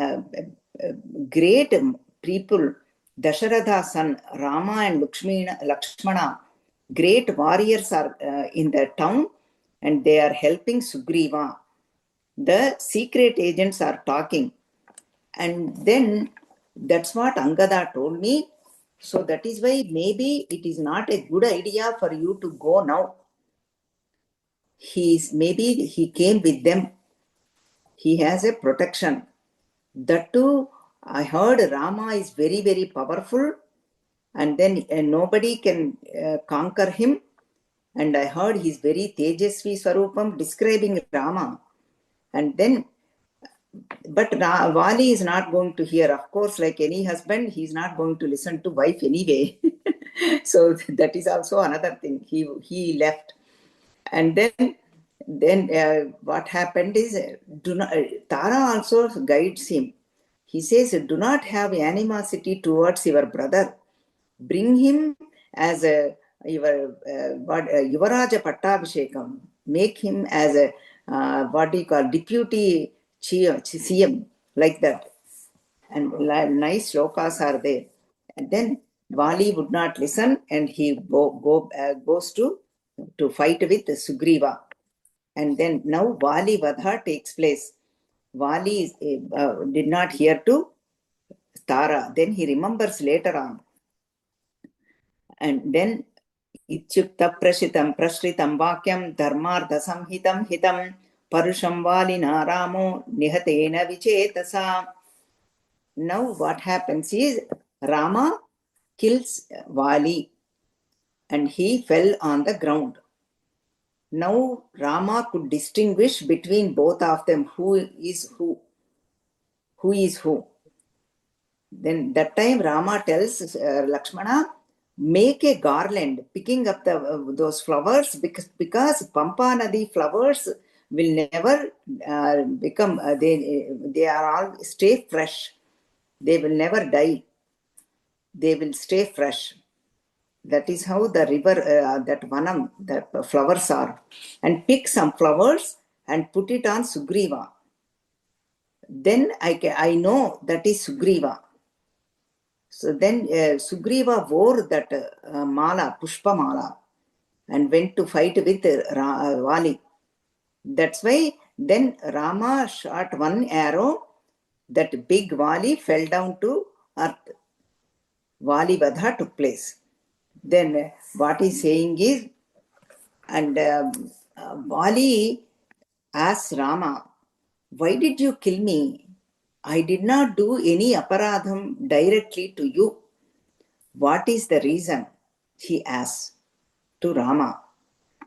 Speaker 1: great people. Dasharatha's son Rama and Lakshmana, great warriors are in the town and they are helping Sugriva. The secret agents are talking. And then that's what Angada told me. So that is why maybe it is not a good idea for you to go now. Maybe he came with them. He has a protection. That too, I heard Rama is very powerful and then nobody can conquer him. And I heard he's very Tejasvi Swarupam describing Rama. And then but Vali is not going to hear. Of course, like any husband, he's not going to listen to wife anyway. So that is also another thing. He left. And then what happened is, Tara also guides him. He says, do not have animosity towards your brother. Bring him as your Yuvaraja Pattabhishekam. Make him as a what do you call deputy CM, like that. And nice shlokas are there. And then Vali would not listen, and he goes to fight with Sugriva. And then now Vali Vadha takes place. Vali did not hear to Tara. Then he remembers later on. And then Ityukta Prashitam Prashritam Vakyam Dharmartha Samhitam Hitam Parusham Valina Ramo Nihatena Vichetasa. Now what happens is Rama kills Vali and he fell on the ground. Now Rama could distinguish between both of them, who is who. Who is who. Then that time Rama tells Lakshmana, make a garland, picking up those flowers, because Pampa Nadi flowers will never become, they are all stay fresh. They will never die. They will stay fresh. That is how the river, that vanam, the flowers are. And pick some flowers and put it on Sugriva. Then I know that is Sugriva. So then Sugriva wore that mala, Pushpa mala, and went to fight with Vali. That's why then Rama shot one arrow, that big Vali fell down to earth. Vali Vadha took place. Then what he's saying is, and Vali asked Rama, why did you kill me? I did not do any aparadham directly to you. What is the reason? He asks to Rama.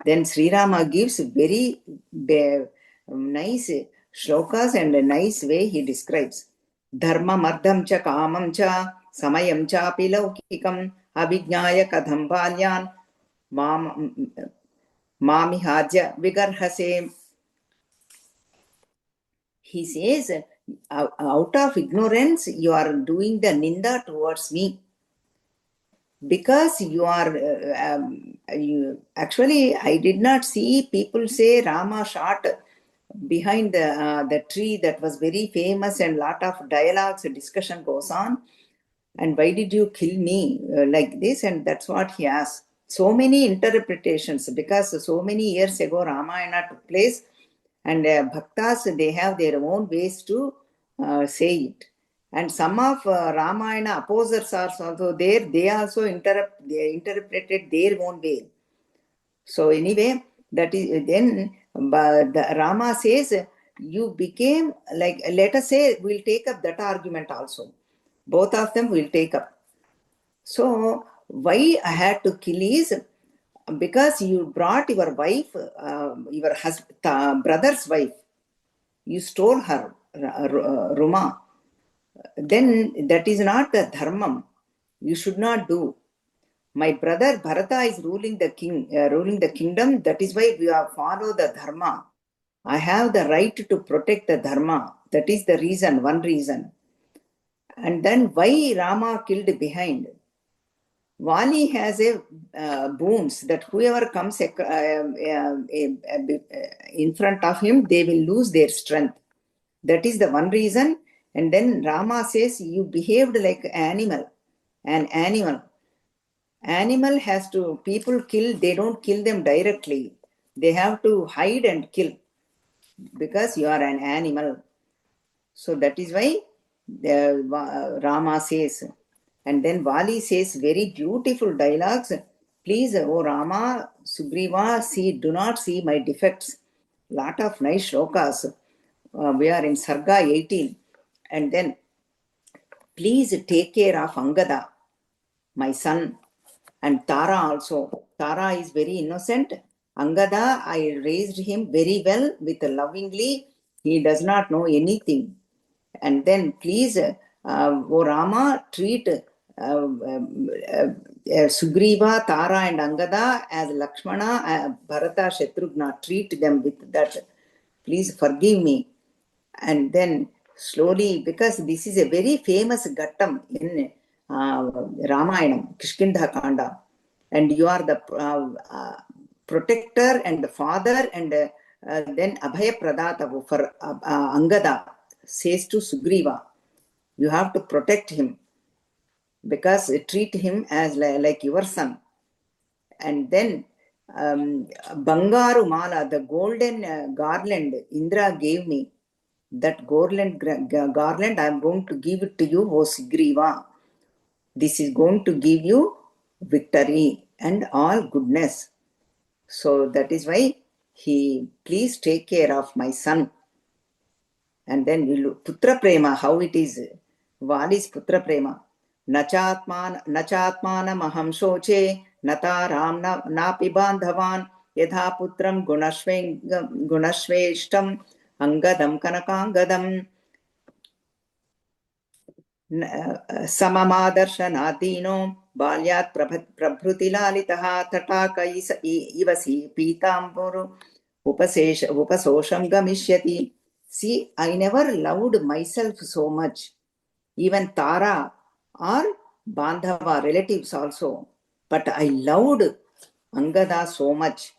Speaker 1: Then Sri Rama gives very nice shlokas and a nice way he describes. Dharma mardam cha kamam cha samayam cha pilaukikam abhignaya kadham balyan mamihajya vigarhase. He says, out of ignorance, you are doing the ninda towards me. Because you are, actually, I did not see people say Rama shot behind the tree that was very famous, and lot of dialogues and discussion goes on. And why did you kill me like this? And that's what he asked. So many interpretations, because so many years ago Ramayana took place, and bhaktas, they have their own ways to say it. And some of Ramayana opposers are also there. They also interpreted their own way. So anyway, that is then the Rama says, you became like, let us say, we'll take up that argument also. Both of them will take up. So why I had to kill is because you brought your wife, your husband, brother's wife. You stole her, Ruma. Then that is not the dharmam. You should not do. My brother Bharata is ruling the kingdom. That is why we have follow the dharma. I have the right to protect the dharma. That is the reason, one reason. And then why Rama killed behind? Vali has a boons that whoever comes in front of him, they will lose their strength. That is the one reason. And then Rama says, you behaved like an animal. Animal has to, people kill, they don't kill them directly. They have to hide and kill because you are an animal. So that is why Rama says. And then Vali says very beautiful dialogues. Please, oh Rama, Sugriva, do not see my defects. Lot of nice shlokas. We are in Sarga 18. And then, please take care of Angada, my son, and Tara also. Tara is very innocent. Angada, I raised him very well, with lovingly. He does not know anything. And then please, O Rama, treat Sugriva, Tara and Angada as Lakshmana, Bharata, Shatrughna. Treat them with that. Please forgive me. And then slowly, because this is a very famous Ghattam in Ramayana, Kishkindha Kanda, and you are the protector and the father and then Abhaya Pradata for Angada says to Sugriva, you have to protect him because treat him as like your son. And then Bangaru Mala, the golden garland Indra gave me, that garland I am going to give it to you, O Sugriva. This is going to give you victory and all goodness. So that is why he, please take care of my son. And then you look, Putra Prema, how it is. Vali's Putra Prema. Nachatmanam aham shoche, nataram napi bandhavan, yadha putram gunashveshtam, angadam kanakangadam. Samamadarshanaadino balyat prabhutilalitah tataka ivasi pitamburu upasosham gamishyati. See, I never loved myself so much. Even Tara or Bandhava, relatives also. But I loved Angada so much.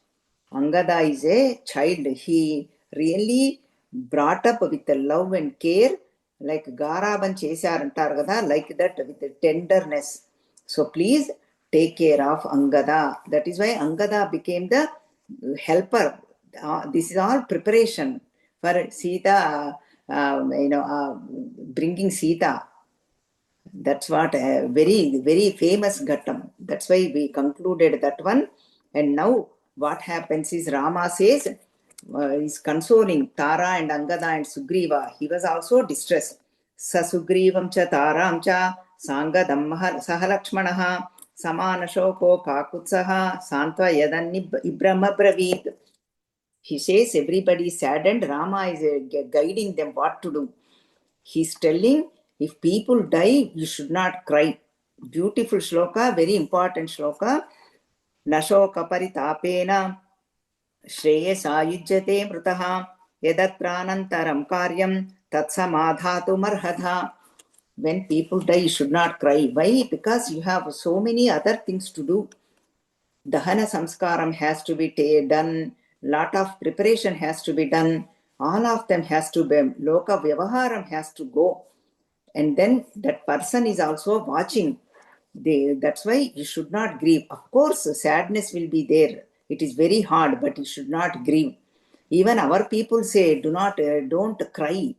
Speaker 1: Angada is a child. He really brought up with love and care, like Garaban Chesar and like that, with tenderness. So please take care of Angada. That is why Angada became the helper. This is all preparation for Sita, bringing Sita. That's what a very, very famous Ghattam. That's why we concluded that one. And now what happens is Rama says, is consoling Tara and Angada and Sugriva. He was also distressed. Sa Sugrivam cha Taram cha Sangadam Sahalakshmanaha Samanashoko Kakutsaha Santva Yadan Ibrahma Braveet. He says everybody is saddened. Rama is guiding them what to do. He's telling, if people die, you should not cry. Beautiful shloka, very important shloka. Nashoka paritapena shreyasa yujyate mrutaha yadatranantaram karyam tatsamadhatu marhadha. When people die, you should not cry. Why? Because you have so many other things to do. Dahana samskaram has to be done. Lot of preparation has to be done. All of them has to be. Loka vyavaharam has to go. And then that person is also watching. That's why you should not grieve. Of course, sadness will be there. It is very hard, but you should not grieve. Even our people say, don't cry.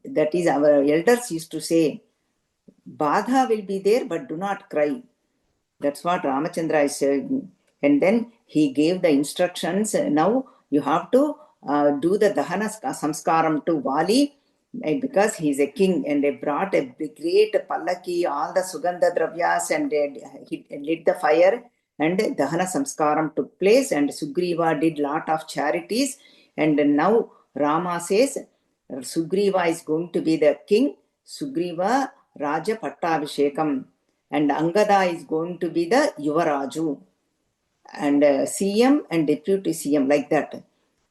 Speaker 1: That is, our elders used to say, Badha will be there, but do not cry. That's what Ramachandra is saying. And then he gave the instructions. Now you have to do the Dahana Samskaram to Vali, because he is a king, and they brought a great pallaki, all the Sugandha Dravyas, and he lit the fire, and Dahana Samskaram took place, and Sugriva did lot of charities. And now Rama says, Sugriva is going to be the king. Sugriva Raja Pattabhishekam. And Angada is going to be the Yuvaraju. And CM and Deputy CM, like that.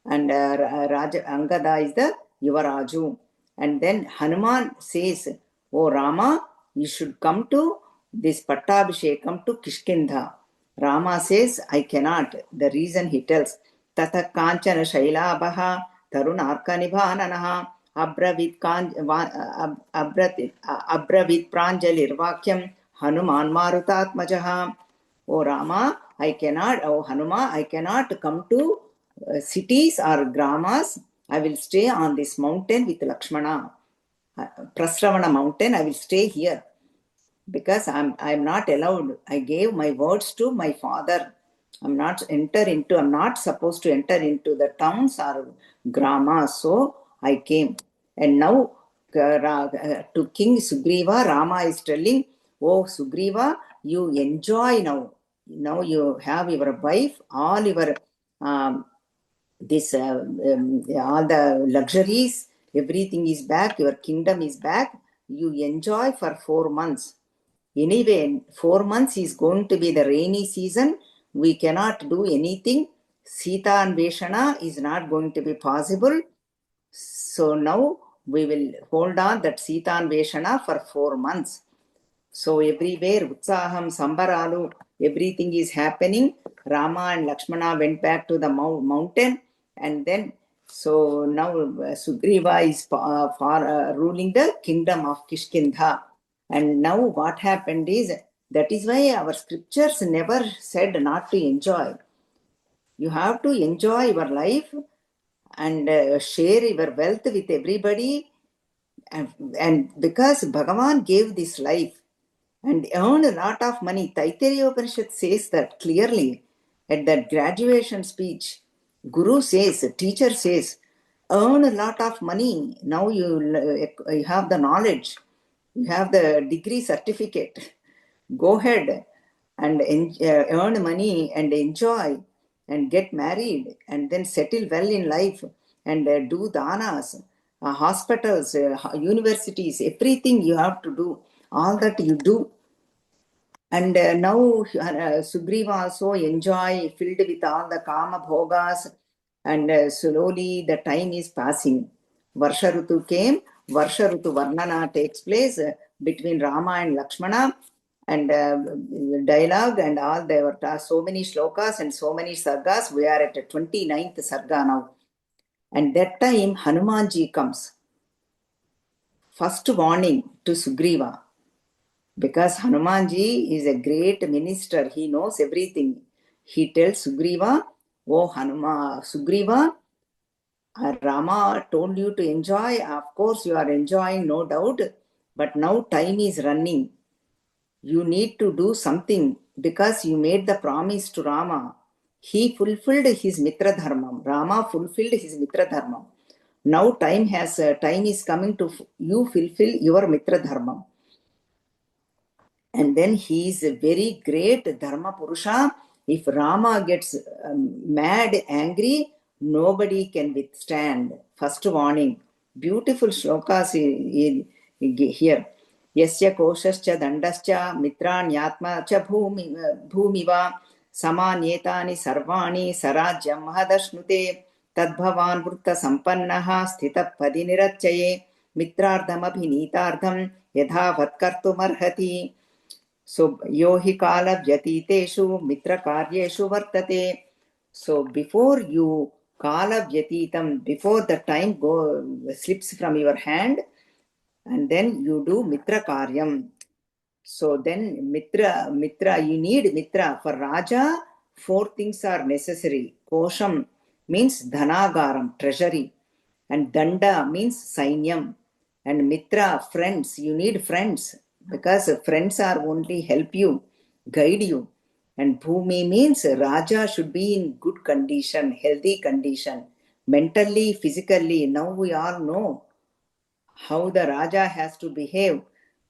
Speaker 1: And Angada is the Yuvaraju. And then Hanuman says, Oh Rama, you should come to this Pattabhishekam to Kishkindha. Rama says, I cannot. The reason he tells, Tata Kanchana Shailabaha Tarunarka Nibhananaha Abravit Pranjalir Vakyam Hanuman Marutatmajaha. Oh Rama, I cannot. Oh Hanuma, I cannot come to cities or gramas. I will stay on this mountain with Lakshmana. Prasravana mountain, I will stay here. Because I'm not allowed. I gave my words to my father. I'm not supposed to enter into the towns or gramas. So I came. And now to King Sugriva, Rama is telling, Oh Sugriva, you enjoy now. Now you have your wife, all your all the luxuries, everything is back, your kingdom is back. You enjoy for 4 months. Anyway, 4 months is going to be the rainy season. We cannot do anything. Sita and Veshana is not going to be possible. So now we will hold on that Sita and Veshana for 4 months. So everywhere, Utsaham, Sambaralu, everything is happening. Rama and Lakshmana went back to the mountain. And then, so now Sugriva is ruling the kingdom of Kishkindha. And now what happened is, that is why our scriptures never said not to enjoy. You have to enjoy your life and share your wealth with everybody. And because Bhagavan gave this life and earned a lot of money, Taittiriya Upanishad says that clearly at that graduation speech. Guru says, teacher says, earn a lot of money. Now you have the knowledge, you have the degree certificate. Go ahead and earn money and enjoy and get married and then settle well in life and do danas, hospitals, universities, everything you have to do. All that you do. And now Sugriva also enjoy filled with all the kama bhogas, and slowly the time is passing. Varsha Rutu came, Varsha Rutu Varnana takes place between Rama and Lakshmana, and dialogue and all. There were so many shlokas and so many sargas. We are at 29th sarga now. And that time Hanumanji comes. First warning to Sugriva. Because Hanumanji is a great minister, he knows everything. He tells Sugriva, oh Sugriva, Rama told you to enjoy. Of course, you are enjoying, no doubt. But now time is running. You need to do something because you made the promise to Rama. He fulfilled his Mitra Dharmam. Rama fulfilled his Mitra Dharmam. Now time is coming to you fulfill your Mitra Dharmam. And then he is a very great Dharma Purusha. If Rama gets mad, angry, nobody can withstand. First warning. Beautiful shlokas here. Yasya koshascha dandascha mitranyatma cha bhumiva samanyetani sarvani sarajyam mahadashnute tadbhavan vrutta sampannaha sthita padiniracchaye mitrardhamabhinitardham yadhavat kartumarhati. So, yohi kala vyatiteshu mitra karyeshu vartate. So, before you kala vyatitam, before the time slips from your hand, and then you do mitra karyam. So then mitra, you need mitra. For Raja, 4 things are necessary. Kosham means dhanagaram, treasury. And danda means sainyam. And mitra, friends. You need friends because friends are only help you, guide you. And bhumi means Raja should be in good condition, healthy condition, mentally, physically. Now we all know how the Raja has to behave.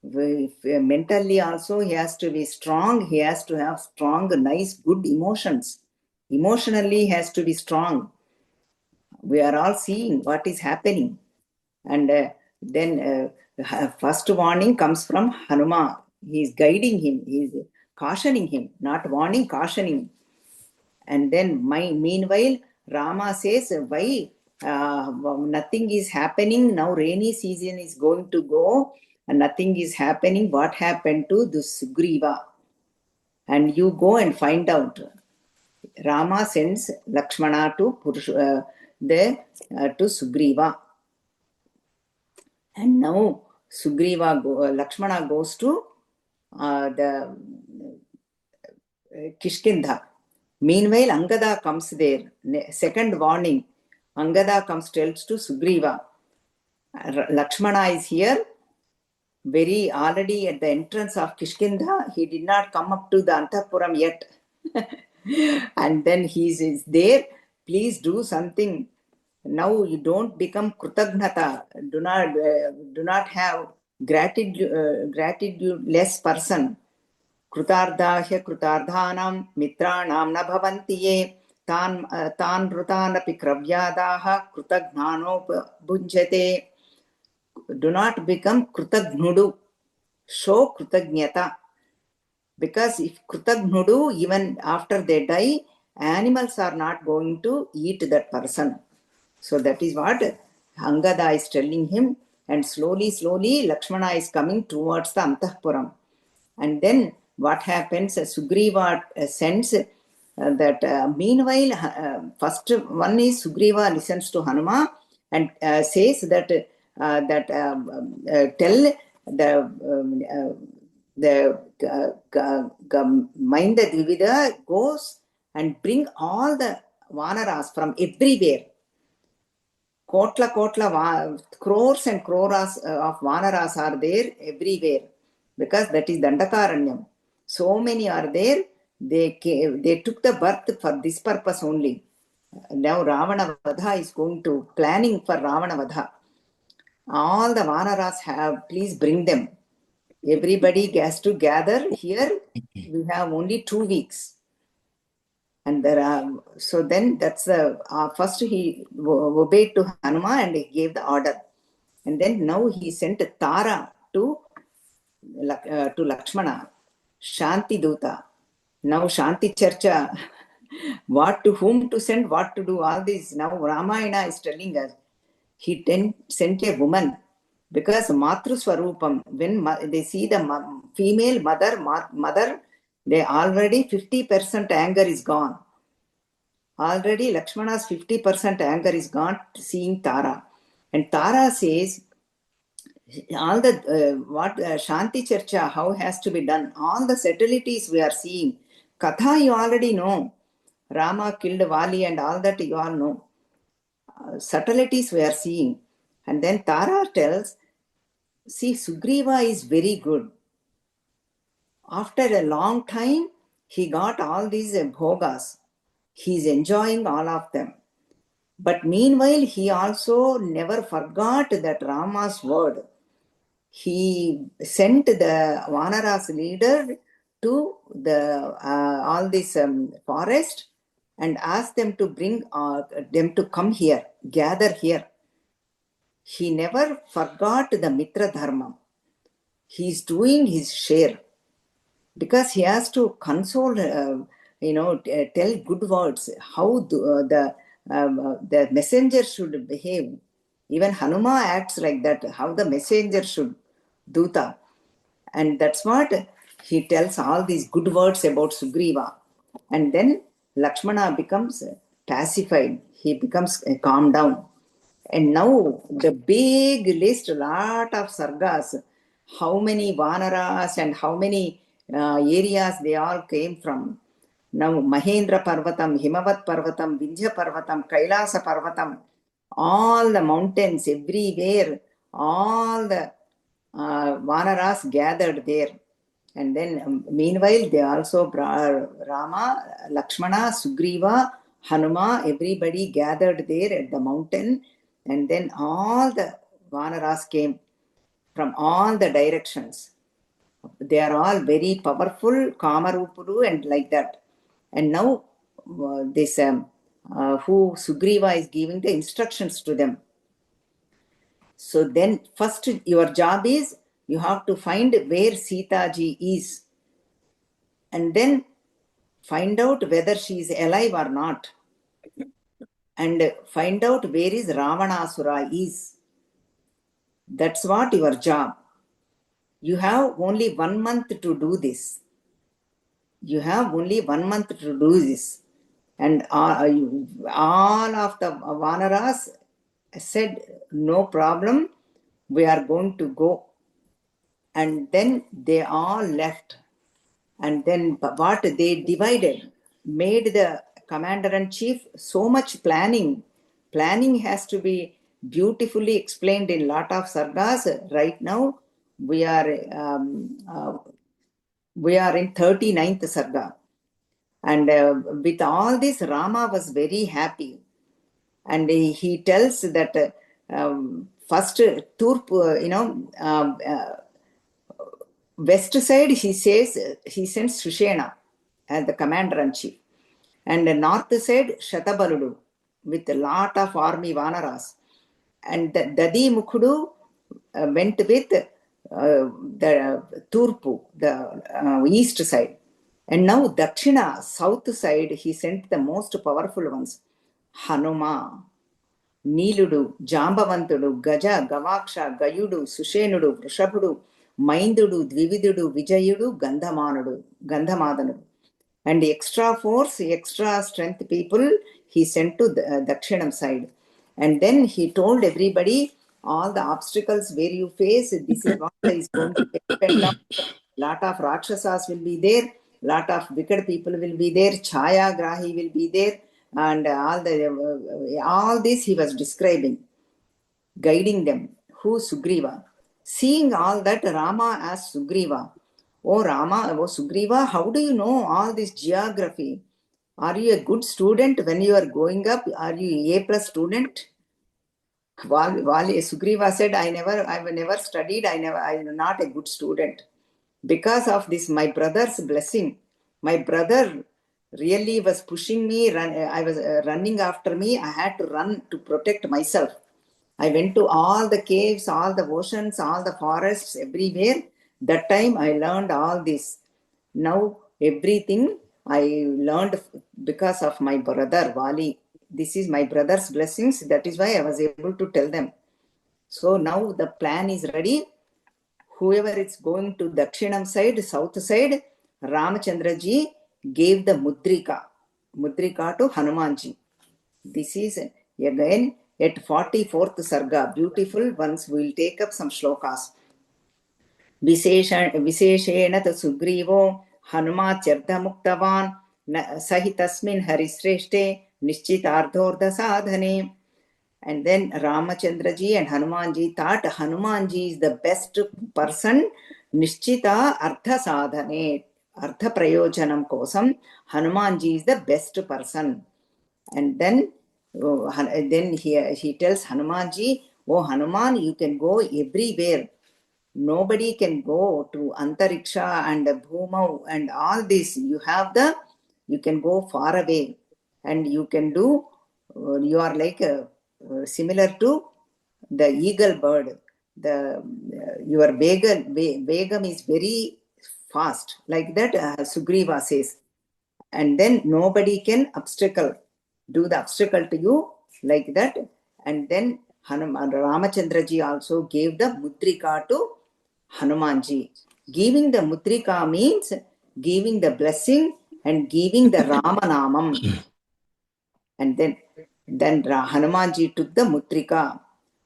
Speaker 1: Mentally also he has to be strong. He has to have strong, nice, good emotions. Emotionally he has to be strong. We are all seeing what is happening. And then first warning comes From Hanuman. He is guiding him. He is cautioning him. Not warning, cautioning. And then meanwhile, Rama says, why nothing is happening? Now rainy season is going to go and nothing is happening. What happened to this Sugriva? And you go and find out. Rama sends Lakshmana to Sugriva. And now Lakshmana goes to the Kishkindha. Meanwhile, Angada comes there. Second warning. Angada comes, tells to Sugriva. Lakshmana is here. Very already at the entrance of Kishkindha. He did not come up to the Antapuram yet. And then he is there. Please do something. Now you don't become Krutagnata. Do not have gratitude-less person. Krutardahya krutardhanam mitranam na bhavanti ye tan vrutanapi kravyadaha krutagnanopabhunjate. Do not become krutagnudu. Show krutagnyata. Because if krutagnudu, even after they die, animals are not going to eat that person. So that is what Angada is telling him. And slowly, Lakshmana is coming towards the Antapuram. And then what happens? Sugriva sends meanwhile, first one is Sugriva listens to Hanuma and says that tell the Mainda Dvivida goes and bring all the Vanaras from everywhere. Kotla crores and crores of Vanaras are there everywhere, because that is Dandakaranyam. So many are there. They took the birth for this purpose only. Now Ravana Vadha is going to planning for Ravana Vadha. All the Vanaras have, please bring them. Everybody has to gather here. We have only 2 weeks. And there are, so then that's the first he obeyed to Hanuma and he gave the order. And then now he sent Tara to Lakshmana, Shanti Duta. Now Shanti Charcha, what to whom to send, what to do, all this. Now Ramayana is telling us, he sent a woman, because Matru Swarupam, when they see the female mother, they already 50% anger is gone. Already Lakshmana's 50% anger is gone seeing Tara. And Tara says, all the what Shanti Charcha, how has to be done, all the subtleties we are seeing. Katha you already know. Rama killed Vali and all that you all know. Subtleties we are seeing. And then Tara tells, see, Sugriva is very good. After a long time, he got all these bhogas. He's enjoying all of them. But meanwhile, he also never forgot that Rama's word. He sent the Vanaras leader to the all this forest and asked them to bring them to come here, gather here. He never forgot the Mitra Dharma. He is doing his share, because he has to console, tell good words, how the messenger should behave. Even Hanuma acts like that, how the messenger should, Duta. And that's what he tells all these good words about Sugriva. And then Lakshmana becomes pacified. He becomes calmed down. And now the big list, lot of sargas, how many Vanaras and how many areas they all came from. Now Mahendra Parvatam, Himavat Parvatam, Vindhya Parvatam, Kailasa Parvatam, all the mountains everywhere, all the Vanaras gathered there. And then meanwhile they also brought Rama, Lakshmana, Sugriva, Hanuma, everybody gathered there at the mountain. And then all the Vanaras came from all the directions. They are all very powerful, Kamarupuru and like that. And now this who Sugriva is giving the instructions to them. So then first your job is, you have to find where Sita ji is. And then find out whether she is alive or not. And find out where is Ravanasura is. That's what your job. You have only 1 month to do this. You have only 1 month to do this. And all of the Vanaras said, no problem, we are going to go. And then they all left. And then what they divided, made the commander-in-chief so much planning. Planning has to be beautifully explained in lot of sargas. Right now, we are in 39th sarga. And with all this, Rama was very happy. And he tells that first Turpu, west side, he says, he sends Sushena as the commander-in-chief. And the north side, Shatabaludu, with a lot of army Vanaras. And the Dadi Mukhudu went with the Turpu, the east side. And now Dakshina, south side, he sent the most powerful ones. Hanuma, Niludu, Jambavantudu, Gaja, Gavaksha, Gayudu, Sushenudu, Vrishabhudu, Maindudu, Dvividudu, Vijayudu, Gandhamanudu. And the extra force, extra strength people, he sent to the Dakshinam side. And then he told everybody, all the obstacles where you face, this is what is going to depend on. Lot of Rakshasas will be there, lot of wicked people will be there, Chaya Grahi will be there, and all this he was describing, guiding them. Who? Sugriva. Seeing all that, Rama asked Sugriva, "Oh Rama, oh Sugriva, how do you know all this geography? Are you a good student when you are growing up? Are you A plus student?" While Sugriva said, I've never studied, I'm not a good student. Because of this, my brother's blessing, my brother really was pushing me, I was running after me, I had to run to protect myself. I went to all the caves, all the oceans, all the forests, everywhere. That time I learned all this. Now everything I learned because of my brother Vali. This is my brother's blessings. That is why I was able to tell them. So now the plan is ready. Whoever is going to Dakshinam side, south side, Ramachandra ji gave the Mudrika to Hanumanji. This is again at 44th Sarga. Beautiful. Once we will take up some shlokas. विशेषेण तु सुग्रीवो हनुमात्यर्थमुक्तवान् सहि तस्मिन् हरिश्रेष्ठे निश्चितार्थोऽर्धसाधने. And then Ramachandraji and Hanumanji thought Hanumanji is the best person. Nishchita Artha Sadhane, Artha Prayojanam Kosam, Hanumanji is the best person. And then he tells Hanumanji, "Oh Hanuman, you can go everywhere. Nobody can go to Antariksha and Bhumau and all this. You can go far away and you can do, you are like similar to the eagle bird. Your Vegam is very fast, like that Sugriva says. And then nobody can do the obstacle to you like that." And then Ramachandraji also gave the Mudrika to Hanumanji. Giving the Mudrika means giving the blessing and giving the Ramanamam. And then Hanumanji took the Mudrika.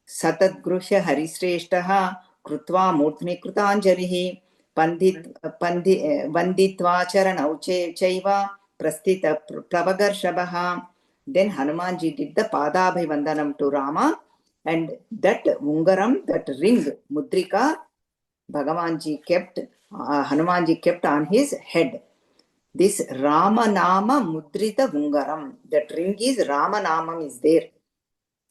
Speaker 1: Satadgruhya Harishreshtaha Krutva Murthni Krutanjalihi Vanditva Charanau Chaiva Prasthita Plavagarshavaha. Then Hanumanji did the Padabhivandanam to Rama, and that Ungaram, that ring, Mudrika, Bhagavanji kept, Hanumanji kept on his head. This Ramanama Mudrita Ungaram, that ring is Ramanamam is there.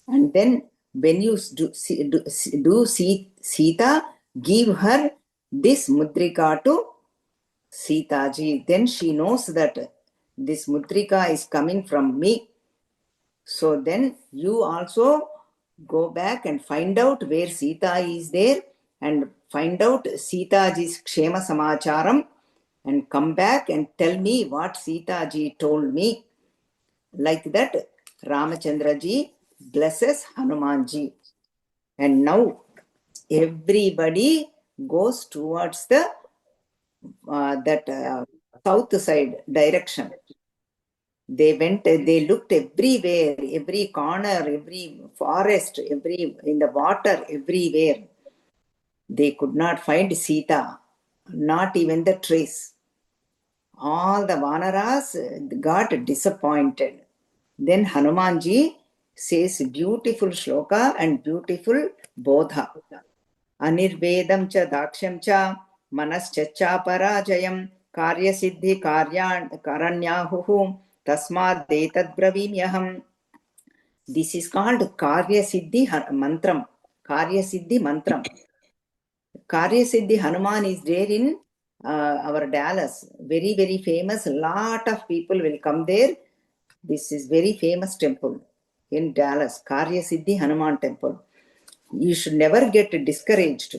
Speaker 1: And then when you do Sita, give her this Mudrika to Sita ji. Then she knows that this Mudrika is coming from me. So then you also go back and find out where Sita is there and find out Sita ji's Kshema Samacharam and come back and tell me what Sita ji told me. Like that, Ramachandra ji blesses Hanuman ji. And now everybody goes towards the south side direction. They looked everywhere, every corner, every forest, in the water, everywhere. They could not find Sita, not even the trace. All the Vanaras got disappointed. Then Hanumanji says beautiful shloka and beautiful bodha. Anirvedam cha daksham cha manascha parajayam karya siddhi karanyahu tasmad etad bravimyaham. This is called Karya Siddhi Mantram. Karya Siddhi Mantram. Karya Siddhi Hanuman is there in our Dallas. Very, very famous. Lot of people will come there. This is very famous temple in Dallas. Karya Siddhi Hanuman temple. You should never get discouraged.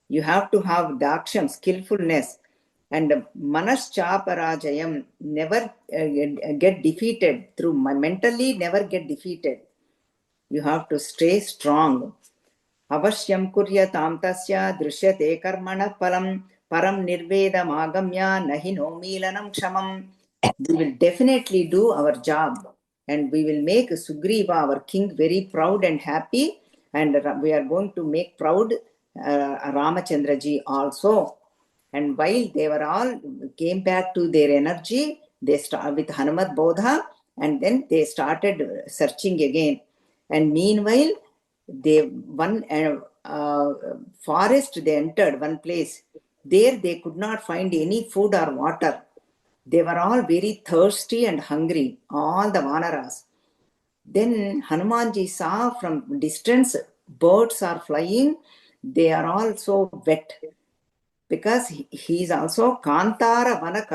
Speaker 1: You have to have daksham, skillfulness, and manas chaparajayam, never get defeated. Through mentally, never get defeated. You have to stay strong. Avashyam kuryatam tasya drishyate karmana param param nirvedam agamya nahi no milanam kshamam. we will definitely do our job and we will make Sugriva, our king, very proud and happy. And we are going to make proud Ramachandra ji also. And while they were all came back to their energy, they start with Hanumat Bodha and then they started searching again. And meanwhile, they one forest they entered, one place. There they could not find any food or water. They were all very thirsty and hungry, all the Vanaras. Then Hanumanji saw from distance birds are flying, they are also wet because he is also Kantara Vana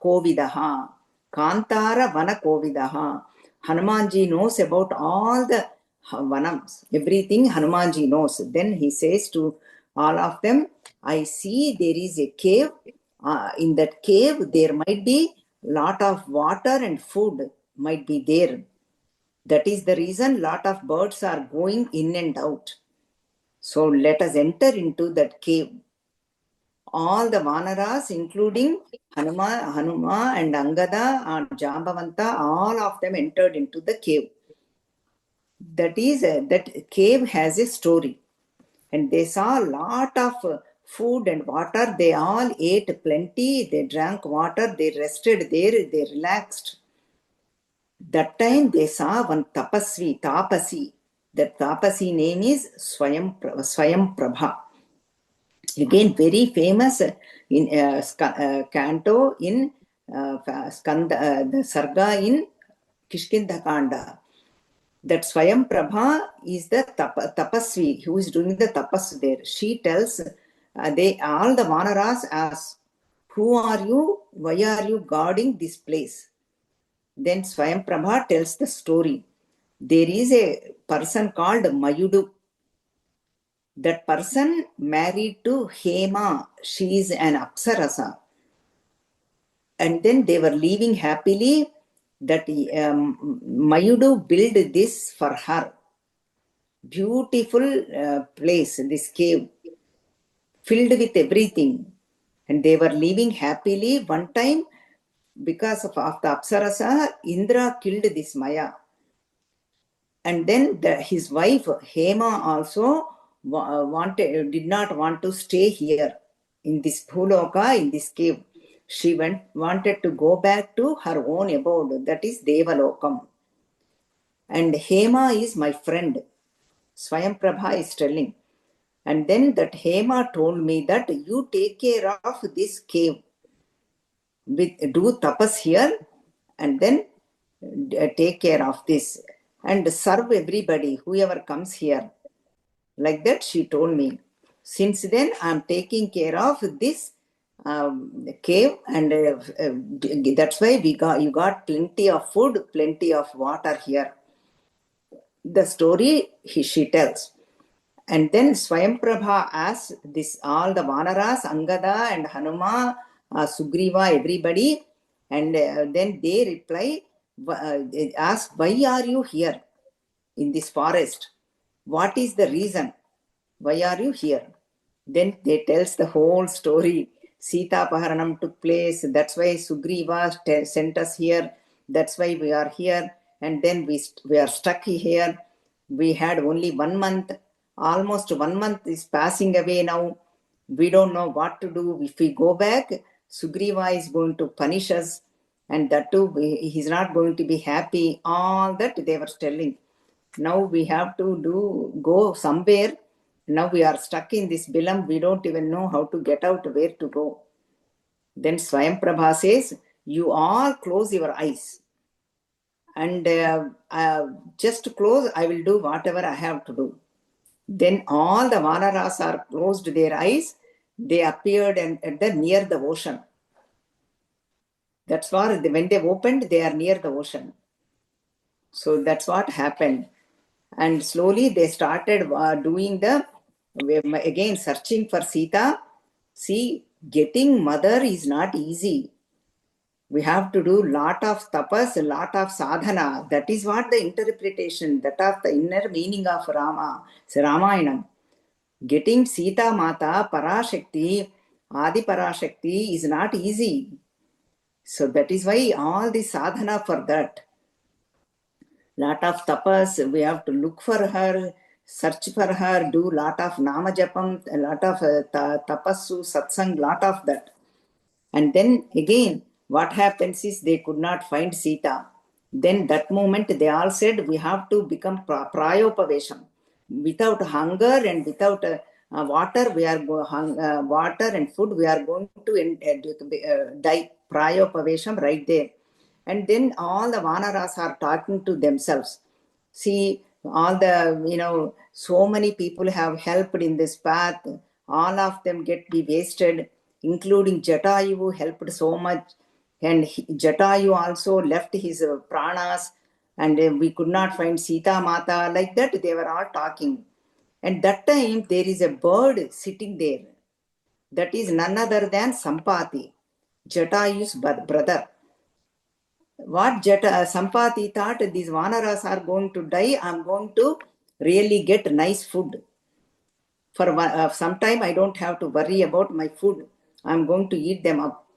Speaker 1: Kovidaha. Kantara Vana Kovidaha. Hanumanji knows about all the Vanams, everything Hanumanji knows. Then he says to all of them, I see there is a cave. In that cave, there might be lot of water and food might be there. That is the reason lot of birds are going in and out. So let us enter into that cave. All the Vanaras, including Hanuma and Angada and Jambavanta, all of them entered into the cave. That cave has a story. And they saw a lot of food and water. They all ate plenty. They drank water. They rested there. They relaxed. That time they saw one Tapasi. That Tapasi name is Swayam Prabha. Again, very famous in canto in the Sarga in Kishkinda Kanda. That Swayam Prabha is the tapasvi who is doing the tapas there. She tells all the Vanaras ask, who are you? Why are you guarding this place? Then Swayam Prabha tells the story. There is a person called Mayudu. That person married to Hema. She is an Apsarasa. And then they were living happily. That Mayudu built this for her. Beautiful place, this cave, filled with everything. And they were living happily. One time, because of the Apsarasa, Indra killed this Maya. And then his wife, Hema, also did not want to stay here in this Bhuloka, in this cave. She wanted to go back to her own abode, that is Devalokam. And Hema is my friend. Swayam Prabha is telling. And then that Hema told me that you take care of this cave. Do tapas here and then take care of this and serve everybody, whoever comes here. Like that she told me. Since then I am taking care of this cave and that's why you got plenty of food, plenty of water here. The story she tells. And then Swayam Prabha asks this all the Vanaras, Angada and Hanuma, Sugriva, everybody, and then they reply, ask, why are you here in this forest? What is the reason? Why are you here? Then they tells the whole story. Sita Paharanam took place. That's why Sugriva sent us here. That's why we are here. And then we are stuck here. We had only 1 month. Almost 1 month is passing away now. We don't know what to do. If we go back, Sugriva is going to punish us. And that too, he's not going to be happy. All that they were telling. Now we have to go somewhere. Now we are stuck in this bilam. We don't even know how to get out, where to go. Then Swayam Prabha says, you all close your eyes. And just close, I will do whatever I have to do. Then all the Vanaras are closed their eyes. They appeared near the ocean. That's why when they opened, they are near the ocean. So that's what happened. And slowly they started doing again searching for Sita. See, getting mother is not easy. We have to do lot of tapas, lot of sadhana. That is what the interpretation, that of the inner meaning of Ramayanam. Getting Sita Mata, Parashakti, Adi Parashakti is not easy. So that is why all the sadhana for that. Lot of tapas, we have to look for her, search for her, do lot of nama japam, a lot of tapassu, satsang, lot of that. And then again, what happens is they could not find Sita. Then that moment they all said we have to become prayopavesham. Without hunger and without water, water and food, we are going to die. Prayopavesham right there. And then all the Vanaras are talking to themselves. See, all the, so many people have helped in this path. All of them get be wasted, including Jatayu helped so much. And Jatayu also left his pranas, and we could not find Sita Mata. Like that, they were all talking. And that time, there is a bird sitting there. That is none other than Sampati, Jatayu's brother. What Sampati thought, these Vanaras are going to die, I'm going to really get nice food. For some time, I don't have to worry about my food. I'm going to eat them up.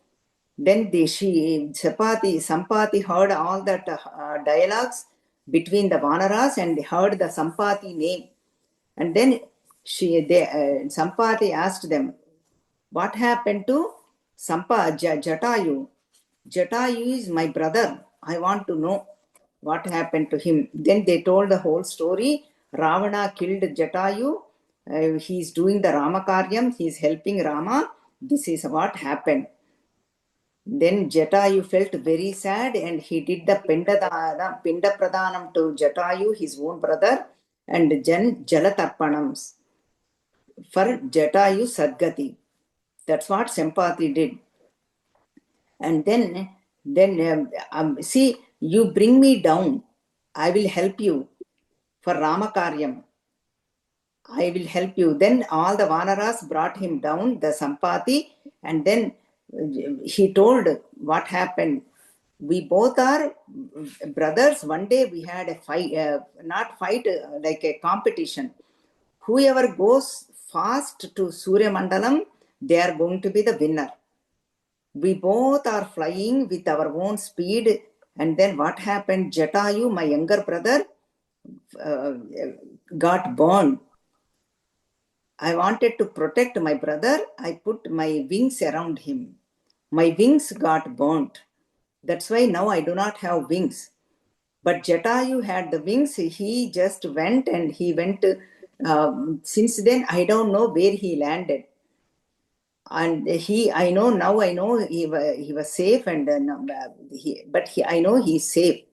Speaker 1: Then Sampati heard all that dialogues between the Vanaras and they heard the Sampati name. And then Sampati asked them, what happened to Jatayu? Jatayu is my brother. I want to know what happened to him. Then they told the whole story. Ravana killed Jatayu. He is doing the Ramakaryam. He is helping Rama. This is what happened. Then Jatayu felt very sad and he did the Pinda Pradhanam to Jatayu, his own brother, and Jalatarpanams for Jatayu Sadgati. That's what Sampati did. And then see, you bring me down, I will help you for Ramakaryam. I will help you. Then all the Vanaras brought him down, the Sampati, and then he told what happened. We both are brothers. One day we had a fight, not fight, like a competition. Whoever goes fast to Surya Mandalam, they are going to be the winner. We both are flying with our own speed. And then what happened? Jatayu, my younger brother, got burned. I wanted to protect my brother. I put my wings around him. My wings got burnt. That's why now I do not have wings. But Jatayu had the wings. He just went and he went. Since then, I don't know where he landed. And I know he was safe, and I know he's safe.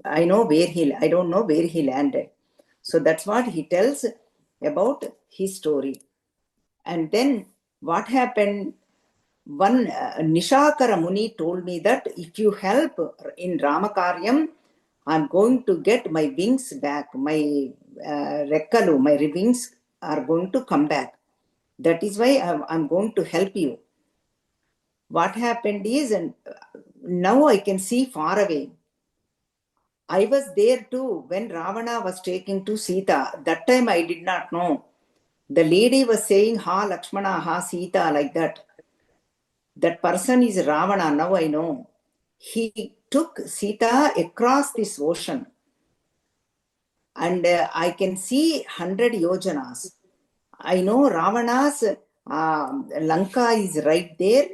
Speaker 1: I don't know where he landed. So that's what he tells about his story. And then what happened? One Nishakara Muni told me that if you help in Ramakaryam, I'm going to get my wings back. My rekkalu, my wings are going to come back. That is why I'm going to help you. What happened is, and now I can see far away. I was there too when Ravana was taking to Sita. That time I did not know. The lady was saying, Ha Lakshmana, Ha Sita, like that. That person is Ravana, now I know. He took Sita across this ocean. And I can see 100 yojanas. I know Ravana's Lanka is right there.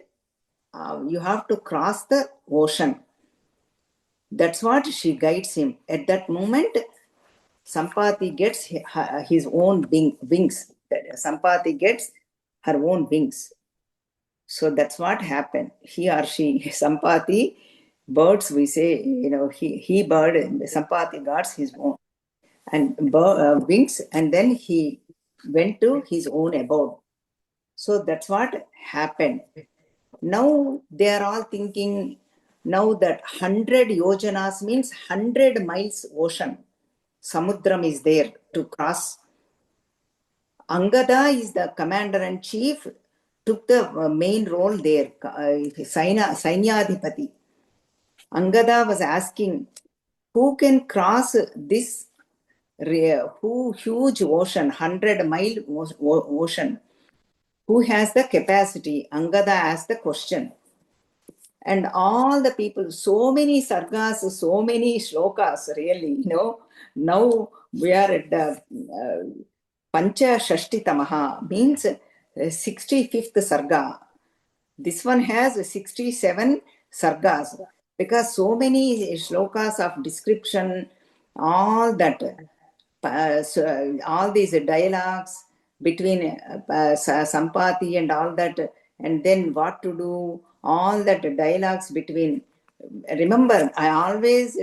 Speaker 1: You have to cross the ocean. That's what she guides him. At that moment, Sampati gets his own wings. Sampati gets her own wings. So that's what happened. He or she, Sampati, birds, we say, he bird, Sampati got his own and wings, and then he went to his own abode. So that's what happened. Now they are all thinking, now that 100 yojanas means 100 miles ocean. Samudram is there to cross. Angada is the commander-in-chief, took the main role there, Sainyadhipati. Angada was asking, who can cross this huge ocean, 100-mile ocean? Who has the capacity? Angada asked the question. And all the people, so many sargas, so many shlokas, really, now we are at the Pancha Shashti Tamaha, means 65th sarga. This one has 67 sargas, because so many shlokas of description, all that, so all these dialogues between Sampati and all that, and then what to do, all that dialogues between. Remember, I always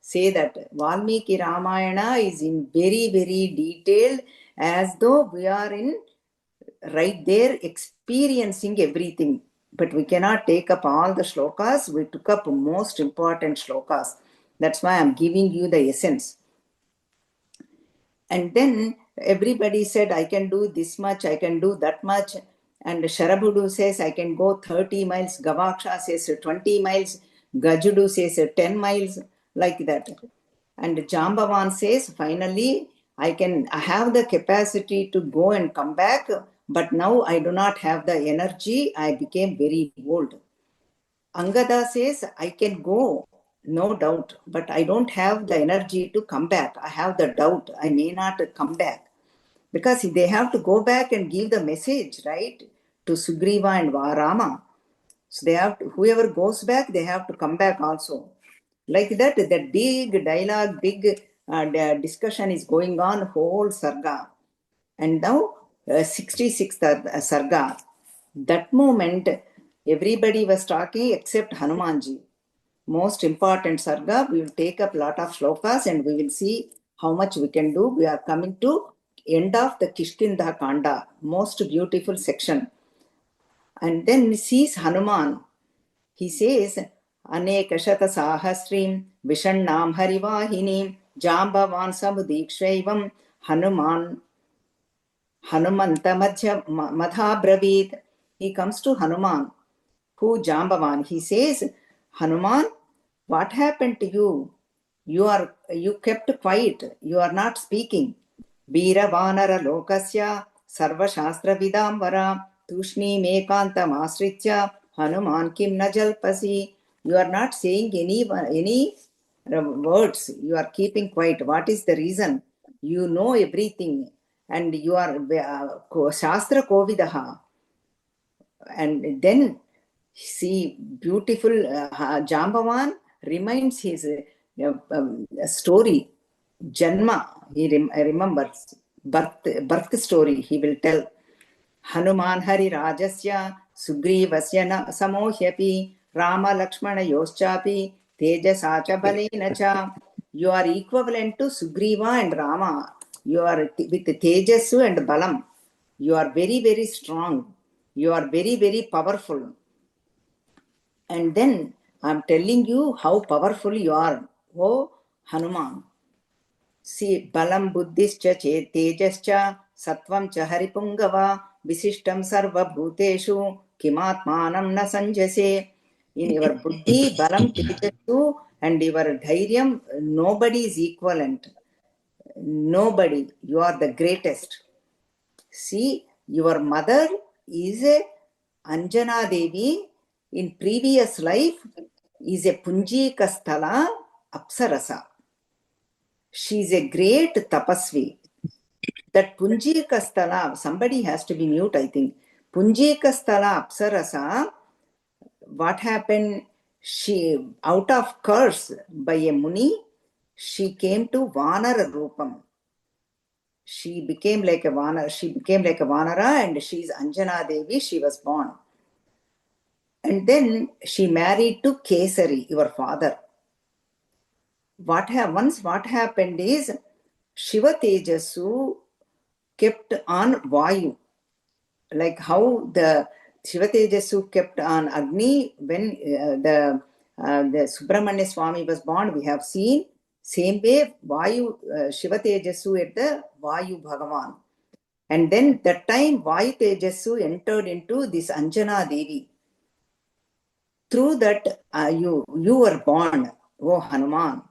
Speaker 1: say that Valmiki Ramayana is in very, very detailed, as though we are in right there experiencing everything. But we cannot take up all the shlokas. We took up most important shlokas. That's why I'm giving you the essence. And then everybody said, I can do this much, I can do that much. And Sharabudu says, I can go 30 miles. Gavaksha says 20 miles. Gajudu says 10 miles, like that. And Jambavan says, finally, I have the capacity to go and come back, but now I do not have the energy. I became very old. Angada says, I can go, no doubt, but I don't have the energy to come back. I have the doubt. I may not come back. Because they have to go back and give the message, right, to Sugriva and Rama. So they have to, whoever goes back, they have to come back also. Like that big dialogue, big discussion is going on, whole sarga. And now 66th sarga. That moment, everybody was talking except Hanumanji. Most important sarga. We will take up a lot of shlokas and we will see how much we can do. We are coming to end of the Kishkinda Kanda, most beautiful section. And then sees Hanuman. He says, Anekashata Sahasrim Vishannam Harivahinim Jambavan Samudikshaivam Hanuman Hanumanta Madha Bravit. He comes to Hanuman, who Jambavan. He says, Hanuman, what happened to you? You kept quiet. You are not speaking. Veera Vanara Lokasya Sarva Shastra Vidambara Tushni Mekantam Asritya Hanuman Kim Najalpasi. You are not saying any words. You are keeping quiet. What is the reason? You know everything. And you are Shastra Kovidaha. And then see, beautiful Jambavan reminds his story, Janma. He remembers birth story. He will tell. Hanuman Hari Rajasya Sugrivasya na Samohyapi Rama Lakshmana Yoschapi Tejasacha Balenacha. You are equivalent to Sugriva and Rama. You are with Tejasu and Balam. You are very, very strong. You are very, very powerful. And then I'm telling you how powerful you are, oh Hanuman. See, Balam Buddhischa Tejascha Sattvam cha Haripungava Visishtam Sarva Bhuteshu Kimatmanam na Sanjase. In your Buddhi, Balam Tejasu and your Dhairyam, nobody is equivalent. Nobody. You are the greatest. See, your mother is a Anjana Devi. In previous life is a Punjika Sthala Apsarasa. She is a great tapasvi. That Punjika Sthala, somebody has to be mute, I think. Punjika Sthala Apsarasa, what happened? She, out of curse by a Muni, she came to Vanara Rupam. She became like a Vanara and she is Anjana Devi, she was born. And then she married to Kesari, your father. What happened is Shiva Tejasu kept on Vayu. Like how the Shiva Tejasu kept on Agni when the Subramanya Swami was born, we have seen. Same way, Vayu, Shiva Tejasu at the Vayu Bhagavan. And then that time Vayu Tejasu entered into this Anjana Devi. Through that, you were born, oh Hanuman.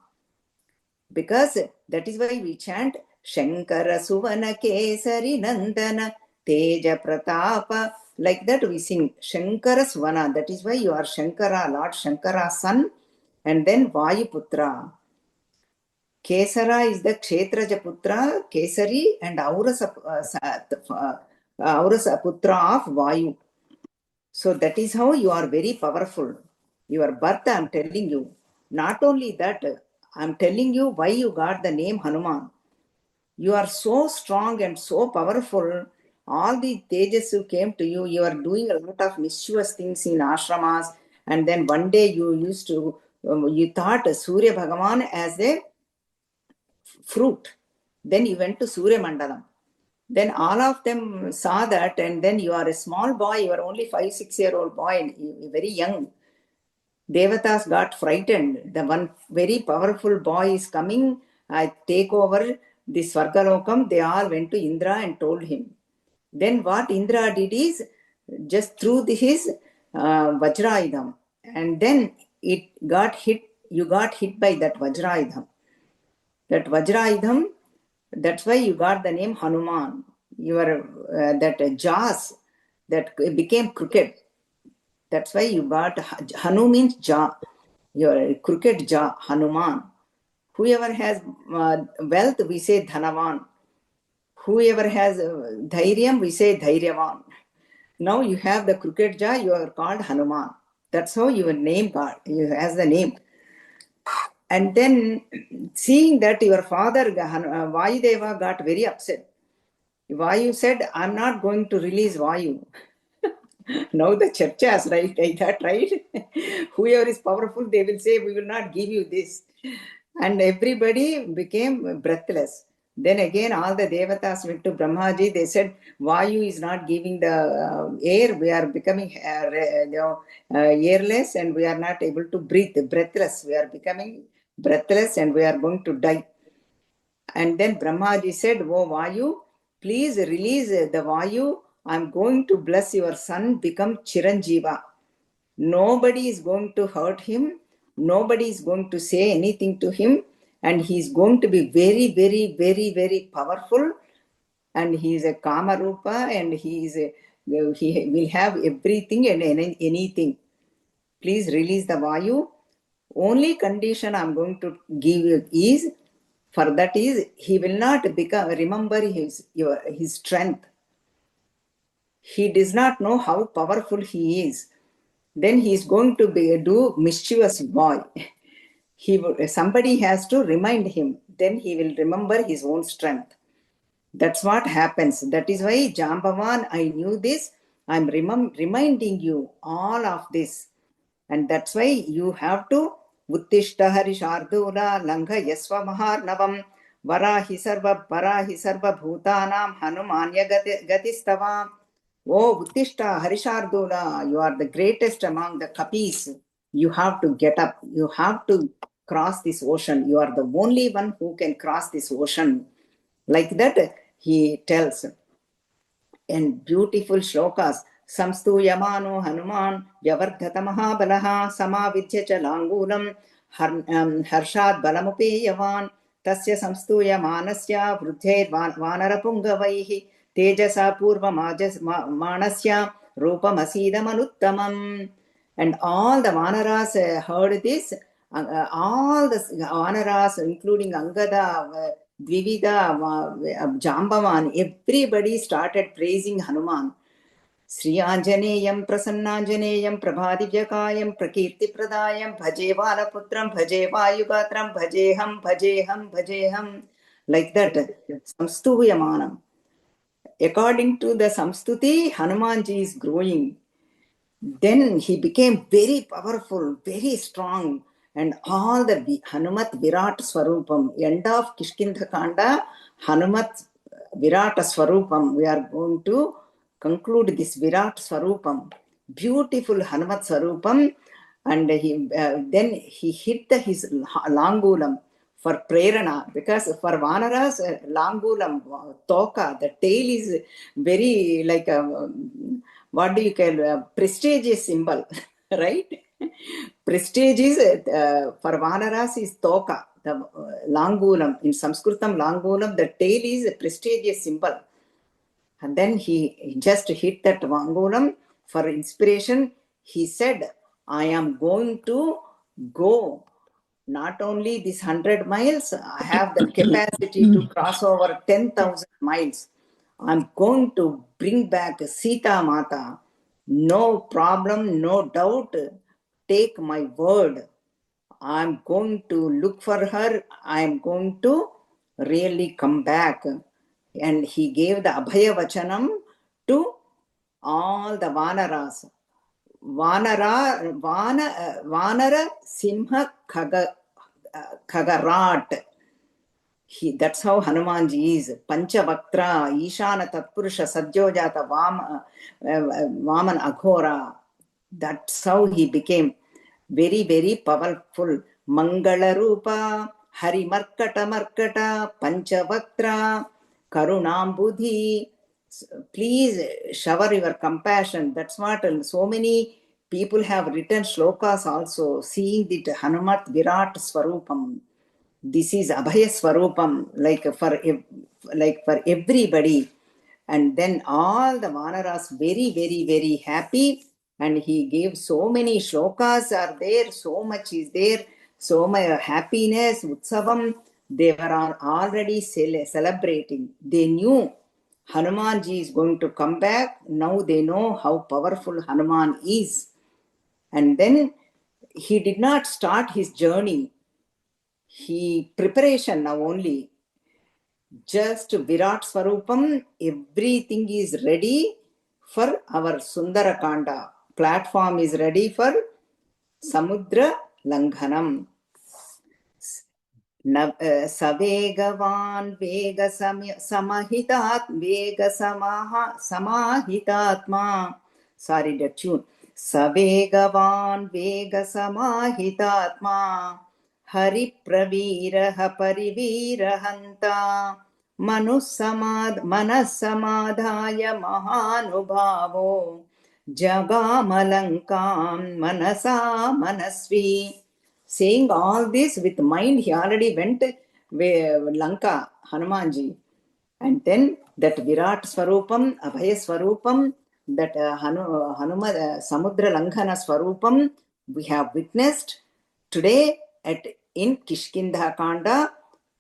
Speaker 1: Because that is why we chant Shankara Suvana Kesari Nandana Teja Pratapa. Like that we sing Shankara Svana. That is why you are Shankara, Lord Shankara's son. And then Vayuputra. Kesara is the Kshetraja Putra, Kesari, and Aurasa Putra of Vayu. So that is how you are very powerful. Your birth, I am telling you. Not only that, I am telling you why you got the name Hanuman. You are so strong and so powerful. All the tejas who came to you, you are doing a lot of mischievous things in ashramas. And then one day you thought Surya Bhagavan as a fruit. Then you went to Surya Mandalam. Then all of them saw that, and then you are a small boy, you are only 5-6-year-old boy, very young. Devatas got frightened. The one very powerful boy is coming, I take over the Swargalokam. They all went to Indra and told him. Then what Indra did is just threw his Vajraidham, and then it got hit. You got hit by that Vajraidham. That Vajraidham, that's why you got the name Hanuman. Your that jaws that became crooked. That's why you got Hanu means jaw. Your crooked jaw, Hanuman. Whoever has wealth, we say Dhanavan. Whoever has Dhairyam, we say Dhairyavan. Now you have the crooked jaw, you are called Hanuman. That's how your name got. You has the name. And then seeing that your father, Vayudeva, got very upset. Vayu said, I'm not going to release Vayu. Now the churches, right? Like that, right? Whoever is powerful, they will say, we will not give you this. And everybody became breathless. Then again, all the devatas went to Brahmaji. They said, Vayu is not giving the air. We are becoming airless and we are not able to breathe, breathless. We are becoming breathless and we are going to die. And then Brahmaji said, oh Vayu, please release the Vayu. I'm going to bless your son, become Chiranjeeva. Nobody is going to hurt him. Nobody is going to say anything to him. And he is going to be very, very, very, very powerful. And he is a Kamarupa and he will have everything and anything. Please release the Vayu. Only condition I'm going to give you is, for that is, he will not remember his strength. He does not know how powerful he is. Then he is going to do mischievous boy. Somebody has to remind him. Then he will remember his own strength. That's what happens. That is why, Jambavan, I knew this. I'm reminding you all of this. And that's why you have to Uttishta Harishardula Langha Yasva Maharnavam Varahi Sarva Bhutanam Hanumanya Gatistava. Oh, Uttishta Harishardula, you are the greatest among the kapis. You have to get up. You have to cross this ocean. You are the only one who can cross this ocean. Like that, he tells. And beautiful shlokas. Samstuyamano Hanuman Vyavardhata Mahabalaha Samavidya cha Langulam Harshad Balamupeyavan Tasya Samstuyamanasya Vruddhe Vanarapungavaihi Tejasa Purva Manasya Rupamasida Manuttamam. And all the Vanaras heard this. All the Vanaras, including Angada, Dvivida, Jambavan, everybody started praising Hanuman. Sri Anjaneyam Prasannajaneyam Prabhadivyakayam Prakirti Pradayam Bhaje Valaputram Bhaje Vayugatram Bhajeham. Like that, Samstuyamanam. According to the Samstuti, Hanumanji is growing. Then he became very powerful, very strong. And all the Hanumat Virat Swarupam, end of Kishkindha Kanda, Hanumat Virat Swarupam. We are going to conclude this Virat Swarupam. Beautiful Hanumat Swarupam. And then he hit his Langulam for prerana, because for Vanaras, Langulam, Toka, the tail is very like a, what do you call, prestigious symbol, right? Prestige is, for Vanaras is Toka, the Langulam. In Sanskritam, Langulam, the tail is a prestigious symbol. And then he just hit that Vangulam for inspiration. He said, I am going to go not only this 100 miles, I have the capacity to cross over 10,000 miles. I'm going to bring back Sita Mata. No problem, no doubt. Take my word. I'm going to look for her. I'm going to really come back. And he gave the Abhaya Vachanam to all the Vanaras. Vanara Simha Khagarat. That's how Hanumanji is. Panchavaktra, Ishana Tatpurusha, Sajjojata, Vaman Aghora. That's how he became very, very powerful. Mangala Rupa, Hari Markata Markata, Panchavaktra, Karunambudhi. Please shower your compassion. That's what so many people have written shlokas also, seeing that Hanumat Virat Swarupam. This is Abhaya Swarupam, like for everybody. And then all the Vanaras very, very, very happy. And he gave so many shlokas are there, so much is there, so much happiness, Utsavam. They were already celebrating. They knew Hanumanji is going to come back. Now they know how powerful Hanuman is. And then he did not start his journey. Preparation now only. Just Virat Swarupam, everything is ready for our Sundara Kanda. Platform is ready for Samudra Langhanam. Savegavan Vega Samahitat Vega Samahitatma. Sorry, the tune. Savegavan Vega Samahitatma Hari Praviraha Parivirahanta Manasamadhaya Mahanubhavo Jagamalankam Manasa Manasvi. Saying all this with mind, he already went Lanka, Hanumanji. And then that Virat Swarupam, Abhaya Swarupam, that Samudra Langhana Swarupam, we have witnessed today in Kishkindha Kanda.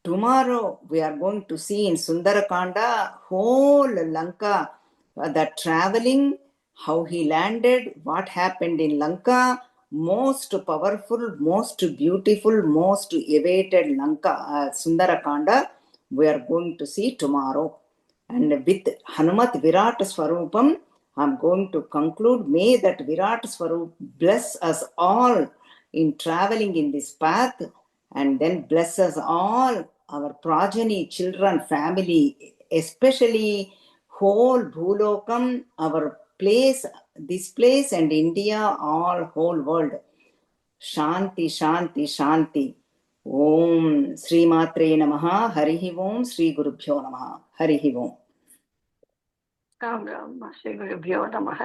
Speaker 1: Tomorrow we are going to see in Sundara Kanda whole Lanka, the traveling, how he landed, what happened in Lanka. Most powerful, most beautiful, most awaited Lanka, Sundara Kanda, we are going to see tomorrow. And with Hanumat Virat Swarupam, I'm going to conclude. May that Virat Swarup bless us all in traveling in this path, and then bless us all, our progeny, children, family, especially whole Bhulokam, our place, this place and India, all whole world. Shanti, Shanti, Shanti. Om Sri Matre Namaha, Harihi Om, Sri Gurubhyo Namaha, Harihi Om.
Speaker 2: Ram Ram, Shri Gurubhyo Namaha.